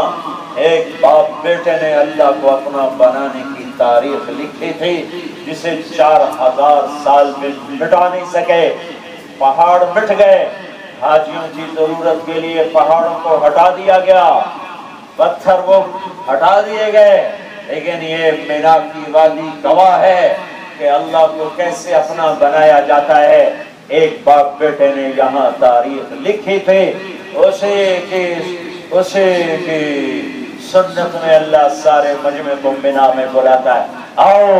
ایک باپ بیٹے نے اللہ کو اپنا بنانے کی تاریخ لکھی تھی، جسے 4000 سال میں مٹا نہیں سکے۔ پہاڑ مٹ گئے، حاجیوں کی ضرورت کے لیے پہاڑوں کو ہٹا دیا گیا، پتھر وہ ہٹا دیے گئے، لیکن یہ مینا کی وادی گواہ ہے کہ اللہ کو کیسے اپنا بنایا جاتا ہے۔ ایک باپ بیٹے نے یہاں تاریخ لکھی تھی، اسے کی سنت میں اللہ سارے مجمع کو مینا میں بلاتا ہے، آؤ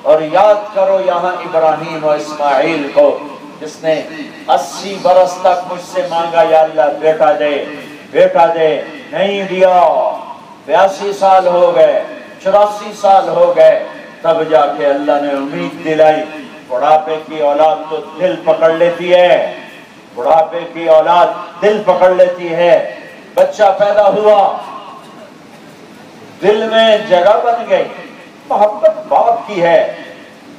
اور یاد کرو یہاں ابراہیم و اسماعیل کو، جس نے 80 برس تک مجھ سے مانگا یا اللہ بیٹا دے، نہیں دیا، 82 سال ہو گئے، 84 سال ہو گئے، تب جا کے اللہ نے امید دلائی۔ بڑھاپے کی اولاد تو دل پکڑ لیتی ہے، بڑھاپے کی اولاد دل پکڑ لیتی ہے۔ بچہ پیدا ہوا، دل میں جگہ بن گئی، محبت باپ کی ہے۔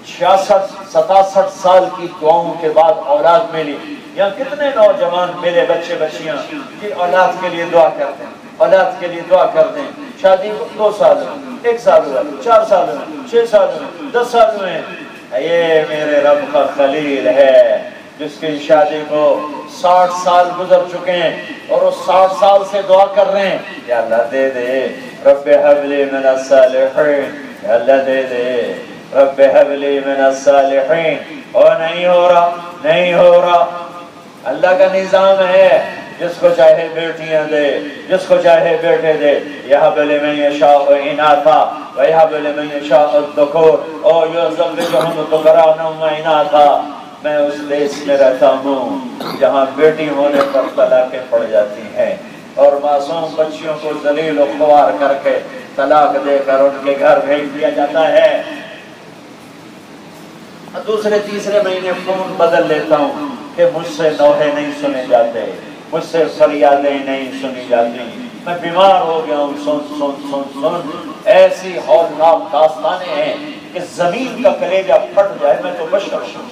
66-67 سال کی دعاؤں کے بعد اولاد ملی۔ یہاں کتنے نوجوان ملے، بچے بچیاں کہ اولاد کے لیے دعا کرتے ہیں، اولاد کے لیے دعا کرتے ہیں۔ شادی 2 سال میں، 1 سال میں، 4 سال میں، 6 سال میں، 10 سال میں۔ یہ میرے رب کا خلیل ہے، جس کی شادی کو 60 سال گزر چکے ہیں اور وہ 60 سال سے دعا کر رہے ہیں یا اللہ دے دے رب هب لي من الصالحین، یا اللہ دے دے رب هب لي من الصالحین، اور نہیں ہو رہا، نہیں ہو رہا۔ اللہ کا نظام ہے جس کو چاہے بیٹیاں دے، جس کو چاہے بیٹے دے، یہب لمن یشاء اناثا ویہب لمن یشاء الذکور او یزوجہم ذکرانا واناثا۔ میں اس دیش میں رہتا ہوں جہاں بیٹی ہونے پر طلاقیں پڑ جاتی ہیں اور معصوم بچیوں کو ذلیل و خوار کر کے طلاق دے کر ان کے گھر بھیج دیا جاتا ہے۔ دوسرے تیسرے مہینے فون بدل لیتا ہوں کہ مجھ سے نوحے نہیں سنے جاتے، مجھ سے فریادیں نہیں سنی جاتی، میں بیمار ہو گیا ہوں، سن سن سن سن۔ ایسی ہولناک داستانیں ہیں کہ زمین کا کلیجہ پھٹ جائے، میں تو بشر ہوں۔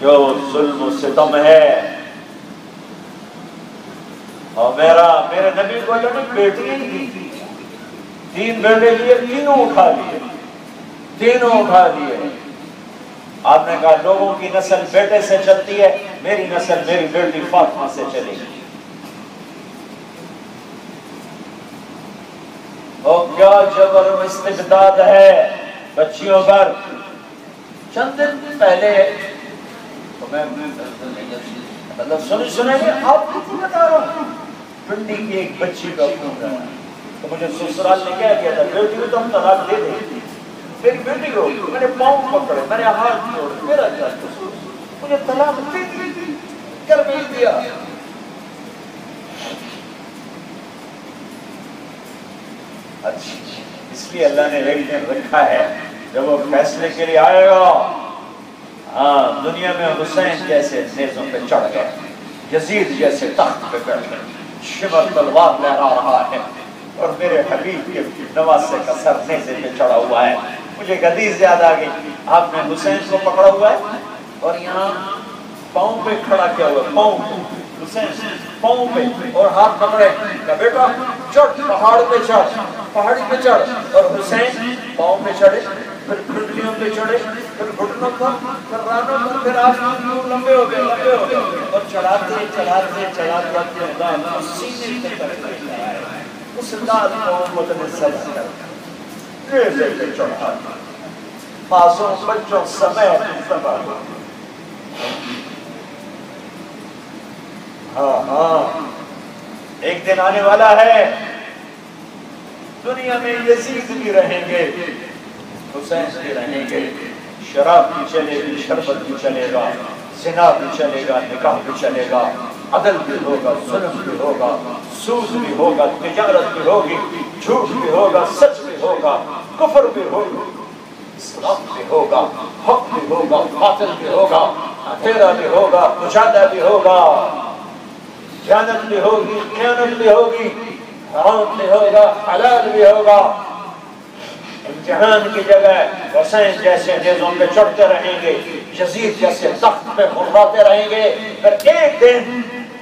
جو ظلم و ستم ہے، اور میرے نبی کو جو بیٹی ہی تھی، 3 بیٹے لیے، تینوں اٹھا لیے، تینوں اٹھا لیے۔ آپ نے کہا لوگوں کی نسل بیٹے سے چلتی ہے، میری نسل میری بیٹی فاطمہ سے چلے گی۔ اور کیا جبر و استبداد ہے بچیوں پر۔ چند دن پہلے مطلب سنیں گے آپ کو بتا رہا ہوں، پنڈی کی ایک بچی کا فون رہا تو مجھے سسرال نے کیا کیا تھا، بیٹی کو تو ہم طلاق دے دیں، میری بیٹی کو میں نے پاؤں پکڑے، میں نے ہاتھ جوڑے، میرا کیا قصور، مجھے طلاق دے دی، کر بھیج دیا۔ اچھا اس لیے اللہ نے ایک دن رکھا ہے جب وہ فیصلے کے لیے آئے گا۔ ہاں دنیا میں حسین جیسے نیزوں پہ چڑھ گئے، یزید جیسے تخت پہ بیٹھ گئے، شمر تلوار لہرا رہا ہے اور میرے حبیب کے نواسے کا سر نیزے پہ چڑھا ہوا ہے۔ مجھے ایک حدیث یاد آ گئی، آپ نے حسین کو پکڑا ہوا ہے اور یہاں پاؤں پہ کھڑا کیا ہوا ہے، پاؤں حسین پاؤں پہ اور ہاتھ پکڑے، کہا بیٹا چڑھ پہاڑ پہ چڑھ، پہاڑی پہ چڑھ، اور حسین پاؤں پہ چڑھے، پھر گھٹنوں پہ چڑھے، پھر گھٹنوں پر، پھر رانوں پر، پھر آسمان لمبے ہو گئے، لمبے ہو گئے، اور چڑھاتے چڑھاتے چڑھاتے اپنے دان کو سینے پہ تک لے کر آئے۔ اس دان کو امت نے سجا کر نیزے پہ چڑھا، معصوم بچوں سمیت سبا۔ ہاں ہاں ایک دن آنے والا ہے دنیا میں یزید بھی رہیں گے، حسین بھی رہیں گے، شراب بھی چلے گی، شربت بھی چلے گا، زنا بھی چلے گا، نکاح بھی چلے گا، عدل بھی ہوگا، ظلم بھی ہوگا، سود بھی ہوگا، تجارت بھی ہوگی، جھوٹ بھی ہوگا، سچ بھی ہوگا، کفر بھی ہوگا، اسلام بھی ہوگا، حق بھی ہوگا، باطل بھی ہوگا، اندھیرا بھی ہوگا، اجالہ بھی ہوگا، خیانت بھی ہوگی، خیانت بھی ہوگی، حرام بھی ہوگا، حلال بھی ہوگا۔ امتحان کی جگہ حسین جیسے نیزوں پہ چڑھتے رہیں گے، یزید جیسے تخت پہ گھراتے رہیں گے، پھر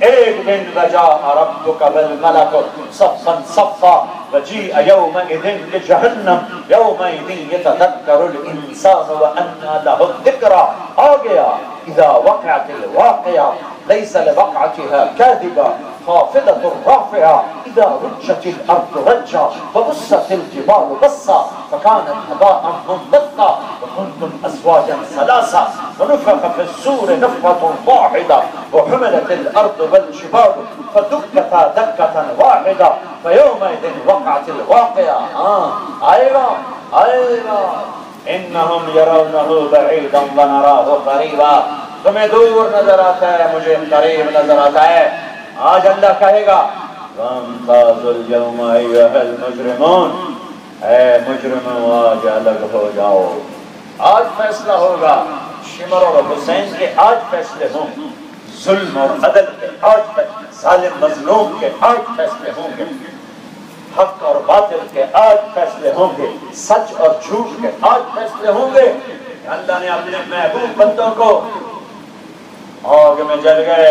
ایک دن وجاء ربک والملک صفا صفا وجیء یومئذ بجہنم یومئذ یتذکر الانسان وانى له الذکریٰ۔ آ گیا اذا وقعت الواقعہ لیس لوقعتها کاذبہ خافضة رافعة إذا رجت الأرض رجا وبست الجبال بسا فكانت هباء منبثا وكنتم أزواجا ثلاثا ونفخ في الصور نفخة واحدة وحملت الأرض والجبال فدكتا دكة واحدة فيومئذ وقعت الواقعة۔ آئے گا إنهم يرونه بعيدا ونراه قريبا۔ تمہیں دور نظر آتا ہے، مجھے قریب نظر آتا ہے۔ آج اللہ کہے گا وَامْتَازُوا الْيَوْمَ أَيُّهَا الْمُجْرِمُونَ، اے مجرموں آج الگ ہو جاؤ۔ آج فیصلہ ہوگا، شمر اور حسین کے آج فیصلے ہوں، ظلم اور عدل کے آج ظالم مظلوم کے آج فیصلے ہوں گے، حق اور باطل کے آج فیصلے ہوں گے، سچ اور جھوٹ کے آج فیصلے ہوں گے۔ اللہ نے اپنے محبوب بندوں کو آگ میں جل گئے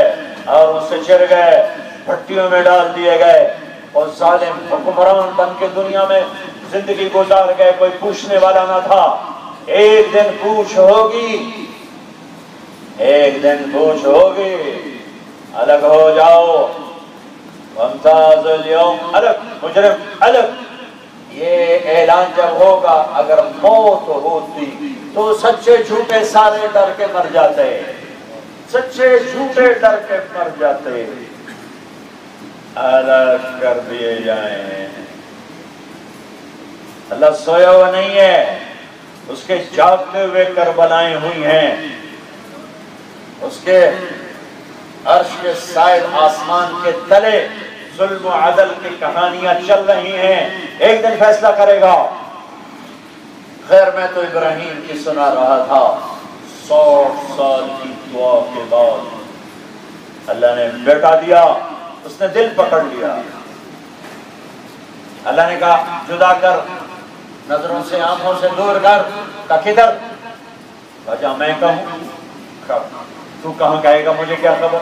اور اس سے چڑھ گئے، بھٹیوں میں ڈال دیے گئے اور ظالم حکمران بن کے دنیا میں زندگی گزار گئے، کوئی پوچھنے والا نہ تھا۔ ایک دن پوچھ ہوگی، ایک دن پوچھ ہوگی، الگ ہو جاؤ، وامتاز اليوم، الگ مجرم الگ۔ یہ اعلان جب ہوگا، اگر موت ہوتی تو سچے جھوٹے سارے ڈر کے مر جاتے، سچے جھوٹے ڈر کے مر جاتے، الگ کر دیے جائیں۔ اللہ سویا ہوا نہیں ہے، اس کے جاگتے ہوئے کربلائیں ہوئی ہیں، اس کے عرش کے سائے آسمان کے تلے ظلم و عدل کی کہانیاں چل رہی ہیں۔ ایک دن فیصلہ کرے گا۔ خیر میں تو ابراہیم کی سنا رہا تھا، 100 سال کی دعا کے بعد اللہ نے بیٹا دیا، اس نے دل پکڑ لیا۔ اللہ نے کہا جدا کر، نظروں سے آنکھوں سے دور کر، کہا کدھر؟ کہا میں کہوں؟ تو کہاں کہے گا، مجھے کیا خبر؟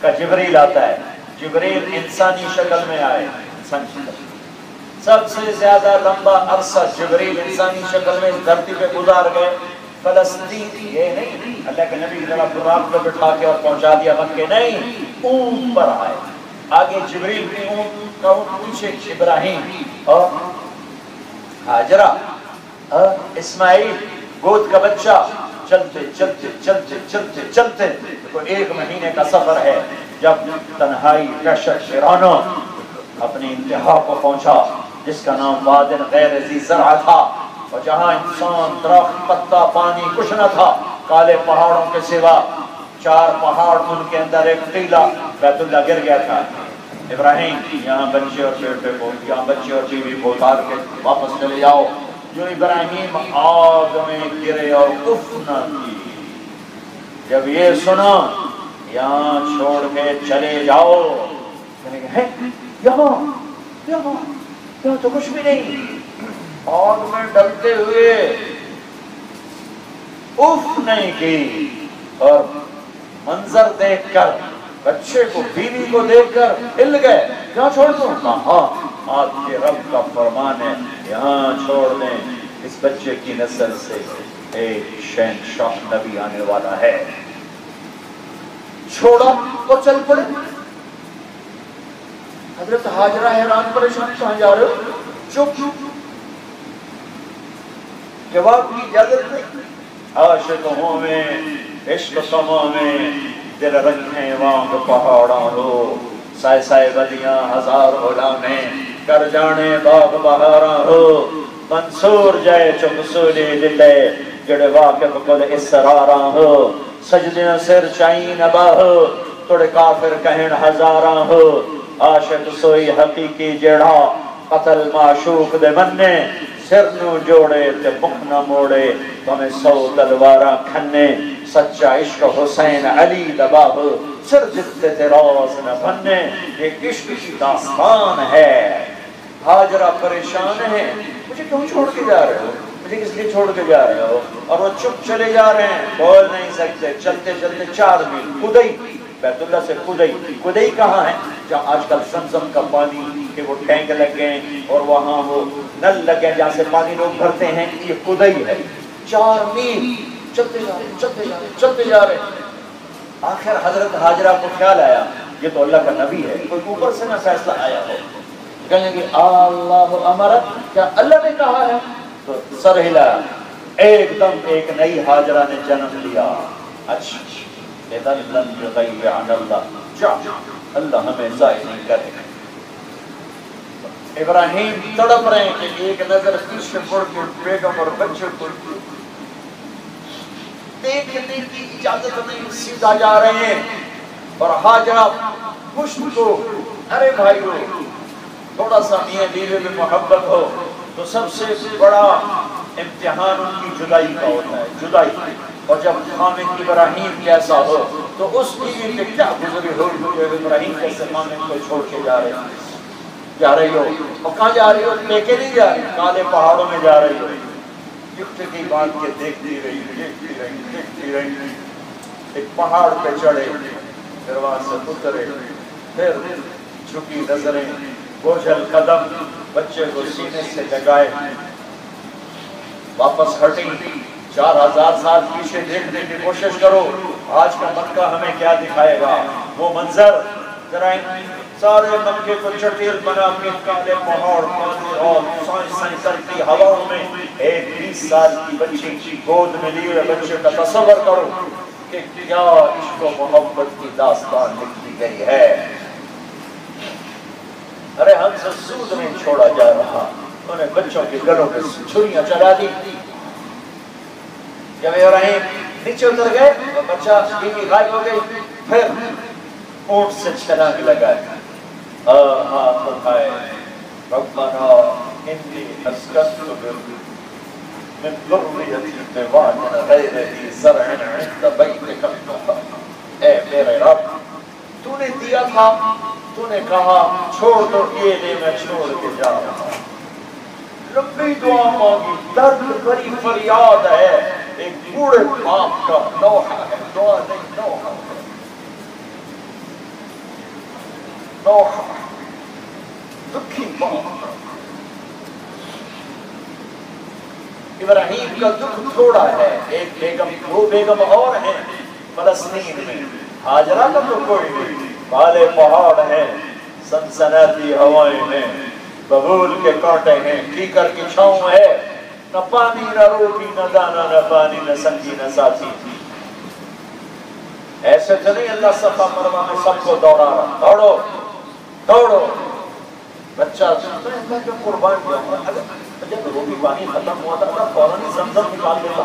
کہا جبریل آتا ہے۔ جبریل انسانی شکل میں آئے، انسانی شکل، سب سے زیادہ لمبا عرصہ جبریل انسانی شکل میں اس دھرتی پہ گزار گئے۔ فلسطین یہ نہیں اللہ کے نبی ذرا براق پہ بٹھا کے اور پہنچا دیا مکے، نہیں، اونٹ پر آئے، آگے جبریل کی اونٹ کا پیچھے ابراہیم اور ہاجرہ اسماعیل گود کا بچہ، چلتے چلتے چلتے چلتے چلتے تو 1 مہینے کا سفر ہے، جب تنہائی وحشت شیرانہ اپنی انتہا کو پہنچا، جس کا نام وادن غیر ذی زرع تھا، اور جہاں انسان، درخت، پتا، پانی کچھ نہ تھا، کالے پہاڑوں کے سوا 4 پہاڑ، ان کے اندر ایک ٹیلا، بیت اللہ گر گیا تھا۔ ابراہیم یہاں بچے اور بیٹے کو، یہاں بچے اور بیوی کو اتار کے واپس چلے جاؤ۔ جو ابراہیم آگ میں گرے اور اف نہ کی، جب یہ سنا یہاں چھوڑ کے چلے جاؤ، یہاں تو کچھ بھی نہیں، آگ میں ڈلتے ہوئے اف نہیں کی، اور منظر دیکھ کر، بچے کو، بیوی کو دیکھ کر ہل گئے، یہاں چھوڑ دوں؟ ہاں، آپ کے رب کا فرمان ہے، یہاں چھوڑ دیں، اس بچے کی نسل سے ایک شہنشاہ نبی آنے والا ہے۔ چھوڑا تو چل پڑے۔ حضرت ہاجرہ حیران پریشان، کہاں جا رہے ہو؟ چپ، جواب کی اجازت نہیں۔ عاشق ہوں میں، عشق سما میں، دل رکھیں وانگ پہاڑاں ہو، سائے سائے بدیاں ہزار غلامیں، کر جانے باغ بہاراں ہو، منصور جائے چپ سولی دلے، جڑے واقف کل اسراراں ہو، سجدیاں سر چائیں نبا ہو، توڑے کافر کہن ہزاراں ہو، عاشق سوئی حقیقی جڑا، قتل معشوق دے مننے، سر نو جوڑے تے مکھ نہ موڑے، ہمیں 100 تلواراں کھنے، سچا عشق حسین علی دبا ہو، سر جتے تے راز نہ بننے، یہ عشق کی داستان ہے۔ ہاجرہ پریشان ہے، مجھے کیوں چھوڑ کے جا رہے ہو؟ مجھے کس لیے چھوڑ کے جا رہے ہو؟ اور وہ چپ چلے جا رہے ہیں، بول نہیں سکتے، چلتے چلتے 4 میل، خدئی، بیت اللہ سے خدئی۔ خدئی کہاں ہے؟ جہاں آج کل زمزم کا پانی کے وہ ٹینک لگ گئے اور وہاں وہ نل لگے جہاں سے پانی لوگ بھرتے ہیں، یہ خدئی ہے۔ 4 میل چلتے جا رہے، چلتے جا رہے، چلتے جا رہے۔ آخر حضرت ہاجرہ کو خیال آیا یہ تو اللہ کا نبی ہے، کوئی اوپر سے نہ فیصلہ آیا ہو۔ کہیں گے اللہ امرت، کیا اللہ نے کہا ہے؟ تو سر ہلایا، ایک دم ایک نئی ہاجرہ نے جنم لیا۔ اچھا اذن لم یغیب عن اللہ، جا اللہ ہمیں ضائع نہیں کرے۔ ابراہیم تڑپ رہے ہیں کہ ایک نظر پیچھے مڑ کے بیگم اور بچے کو دیکھنے کی اجازت نہیں، سیدھا جا رہے ہیں۔ اور ہاجرہ پشت کو، ارے بھائیو، تھوڑا سا میاں بیوی میں محبت ہو تو سب سے بڑا امتحان ان کی جدائی کا ہوتا ہے، جدائی۔ اور جب خامد ابراہیم جیسا ہو تو اس بیوی پہ کیا گزری ہوئی، ابراہیم جیسے خامد کو چھوڑ کے جا رہی ہو۔ اور کہاں جا رہی ہو؟ لے کے نہیں جا رہی، کالے پہاڑوں میں جا رہی ہو۔ کی بات کے دیکھتی رہی، دیکھتی رہی، دیکھتی رہی۔ ایک پہاڑ پہ چڑھے، پھر وہاں سے اترے، پھر جھکی نظریں، بوجھل قدم، بچے کو سینے سے لگائے، واپس ہٹی۔ 4000 سال پیچھے دیکھنے کی کوشش کرو، آج کا مکہ ہمیں کیا دکھائے گا؟ وہ منظر ذرا سارے مکے کو چٹیل بنا کے کالے پہاڑ پانی اور سائیں کرتی ہواؤں میں ایک 20 سال کی بچی گود میں لیے بچے کا تصور کرو کہ کیا عشق و محبت کی داستان لکھی گئی ہے۔ ارے ہم سے سود نہیں چھوڑا جا رہا، انہیں بچوں کے گلوں پہ چھریاں چلا دی۔ جب ابراہیم نیچے اتر گئے تو بچہ بیوی غائب ہو گئی، پھر اونٹ سے چھلانگ لگائے، ہاتھ اٹھائے، ربنا انی اسکنت من ذریتی بواد غیر ذی زرع عند بیتک المحرم۔ اے میرے رب، تو نے دیا تھا، تو نے کہا چھوڑ دو، یہ لے میں چھوڑ کے جا رہا ہوں۔ لمبی دعا مانگی، درد بھری فریاد ہے، ایک بوڑھے باپ کا لوحہ ہے، دعا نہیں لوحہ ہے، لوحہ دکھی باپ۔ ابراہیم کا دکھ تھوڑا ہے، ایک بیگم، دو بیگم اور ہیں فلسطین میں، ہاجرہ کا تو کوئی نہیں، کالے پہاڑ ہیں، سنسناتی ہوائیں ہیں، ببول کے کانٹے ہیں، کیکر کی چھاؤں ہے، نہ پانی نہ روٹی نہ دانا نہ پانی نہ سنگی نہ ساتھی۔ ایسے تو نہیں اللہ صفا مروا میں سب کو دوڑا رہا، دوڑو دوڑو۔ بچہ میں جو قربان کیا ہوں، جب روٹی پانی ختم ہوا تھا فوراً زمزم نکال دیتا،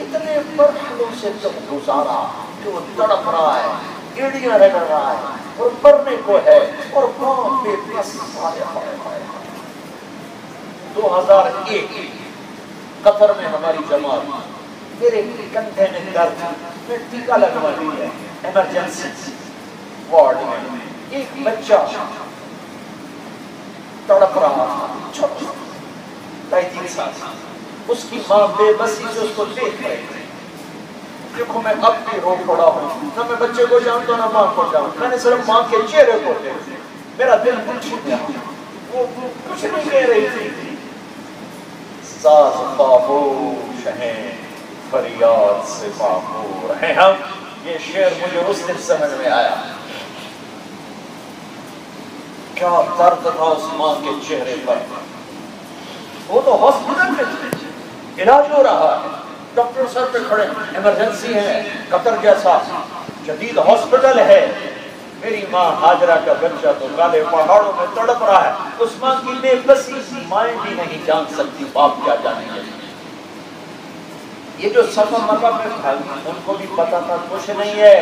اتنے مرحلوں سے جب گزارا کہ وہ تڑپ رہا ہے، ایڑیاں رگڑ رہا ہے اور مرنے کو ہے، اور باپ بے بس۔ 2001 قطر میں ہماری جماعت، میرے کندھے میں درد، میں ٹیکا لگوا دیا ایمرجنسی وارڈ میں، ایک بچہ تڑپ رہا تھا، چھوٹا 2.5 سال، اس کی ماں بے بسی سے اس کو دیکھ رہی تھی۔ دیکھو میں اب بھی رو پڑا ہوں، نہ میں بچے کو جانتا نہ ماں کو جانتا، میں نے صرف ماں کے چہرے کو دیکھا، میرا دل کچھ گیا، وہ کچھ نہیں کہہ رہی تھی۔ ساز خاموش ہیں، فریاد سے معمور ہیں ہم۔ یہ شعر مجھے اس دن سمجھ میں آیا، کیا درد تھا اس ماں کے چہرے پر۔ وہ تو ہاسپٹل میں تھے، علاج ہو رہا ہے، ڈاکٹر سر پہ کھڑے، ایمرجنسی ہے، قطر جیسا جدید ہاسپٹل ہے، میری ماں ہاجرہ کا بچہ تو کالے پہاڑوں میں تڑپ رہا ہے۔ اس ماں کی بے بسی مائیں بھی نہیں جان سکتی، باپ کیا جانیں گے۔ یہ جو صفا مروا میں بھاگی، ان کو بھی پتا تھا کچھ نہیں ہے،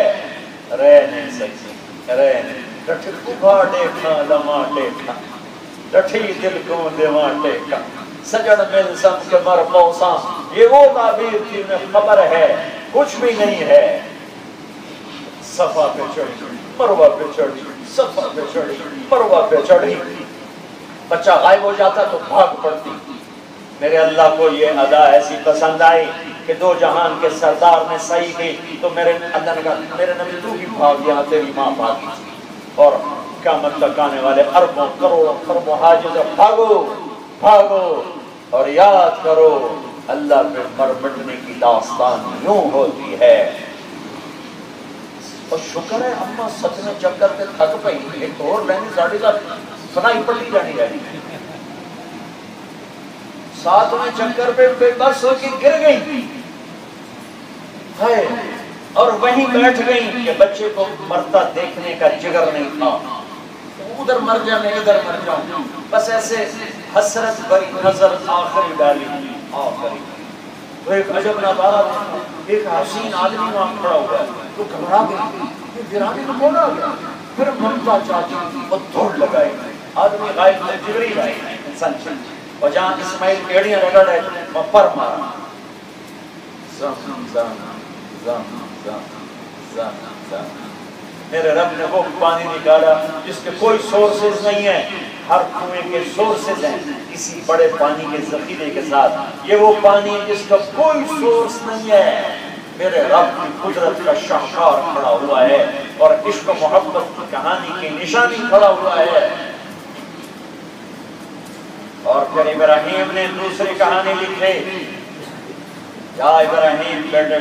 رہ نہیں سکتی، رہ نہیں۔ ڈٹھی کبھا ڈیکھا لما ڈیکھا، ڈٹھی دل کو دیواں ٹیکا، سجن مل سم کے مر پوساں، یہ وہ تعبیر تھی انہیں خبر ہے، کچھ بھی نہیں ہے۔ صفا پہ چڑھی، مروہ پہ چڑھی، صفا پہ چڑھی، مروہ پہ چڑھی، بچہ غائب ہو جاتا تو بھاگ پڑتی۔ میرے اللہ کو یہ ادا ایسی پسند آئی کہ دو جہان کے سردار نے صحیح کی تو میرے اللہ نے کہا میرے نبی تو بھی بھاگ گیا، تیری ماں بھاگی تھی، اور قیامت تک آنے والے اربوں کروڑوں خربوں حاجز، بھاگو بھاگو اور یاد کرو اللہ پہ مر مٹنے کی داستان یوں ہوتی ہے۔ اور شکر ہے اماں ستویں چکر پہ تھک پئی، ایک اور لینی ساڑھی کا سنائی پڑی جانی رہی، 7ویں چکر پہ بے بس ہو کے گر گئی ہے، اور وہیں بیٹھ گئی کہ بچے کو مرتا دیکھنے کا جگر نہیں تھا، ادھر مر جانے ادھر مر جاؤں، بس ایسے حسرت بھری نظر آخری ڈالی، آخری تو ایک عجب نظارہ تھا، ایک حسین آدمی وہاں کھڑا ہوا ہے، تو گھبرا گئی، یہ ویرانی تو کون آ گیا؟ پھر ممتا چاچی اور دوڑ لگائی، آدمی غائب میں جبریل آئی انسان چل، اور جہاں اسماعیل ایڑیاں رگڑ ہے وہ پر مارا، زم زم زم زم زم زم، میرے رب نے وہ پانی نکالا جس کے کوئی سورسز نہیں ہیں، ہر کنویں کے سورسز ہیں کسی بڑے پانی کے ذخیرے کے ساتھ، یہ وہ پانی جس کا کوئی سورس نہیں ہے۔ میرے رب کی قدرت کا شاہکار کھڑا ہوا ہے اور عشق و محبت کی کہانی کی نشانی کھڑا ہوا ہے۔ اور پھر ابراہیم نے دوسری کہانی لکھی، یا ابراہیم بیٹے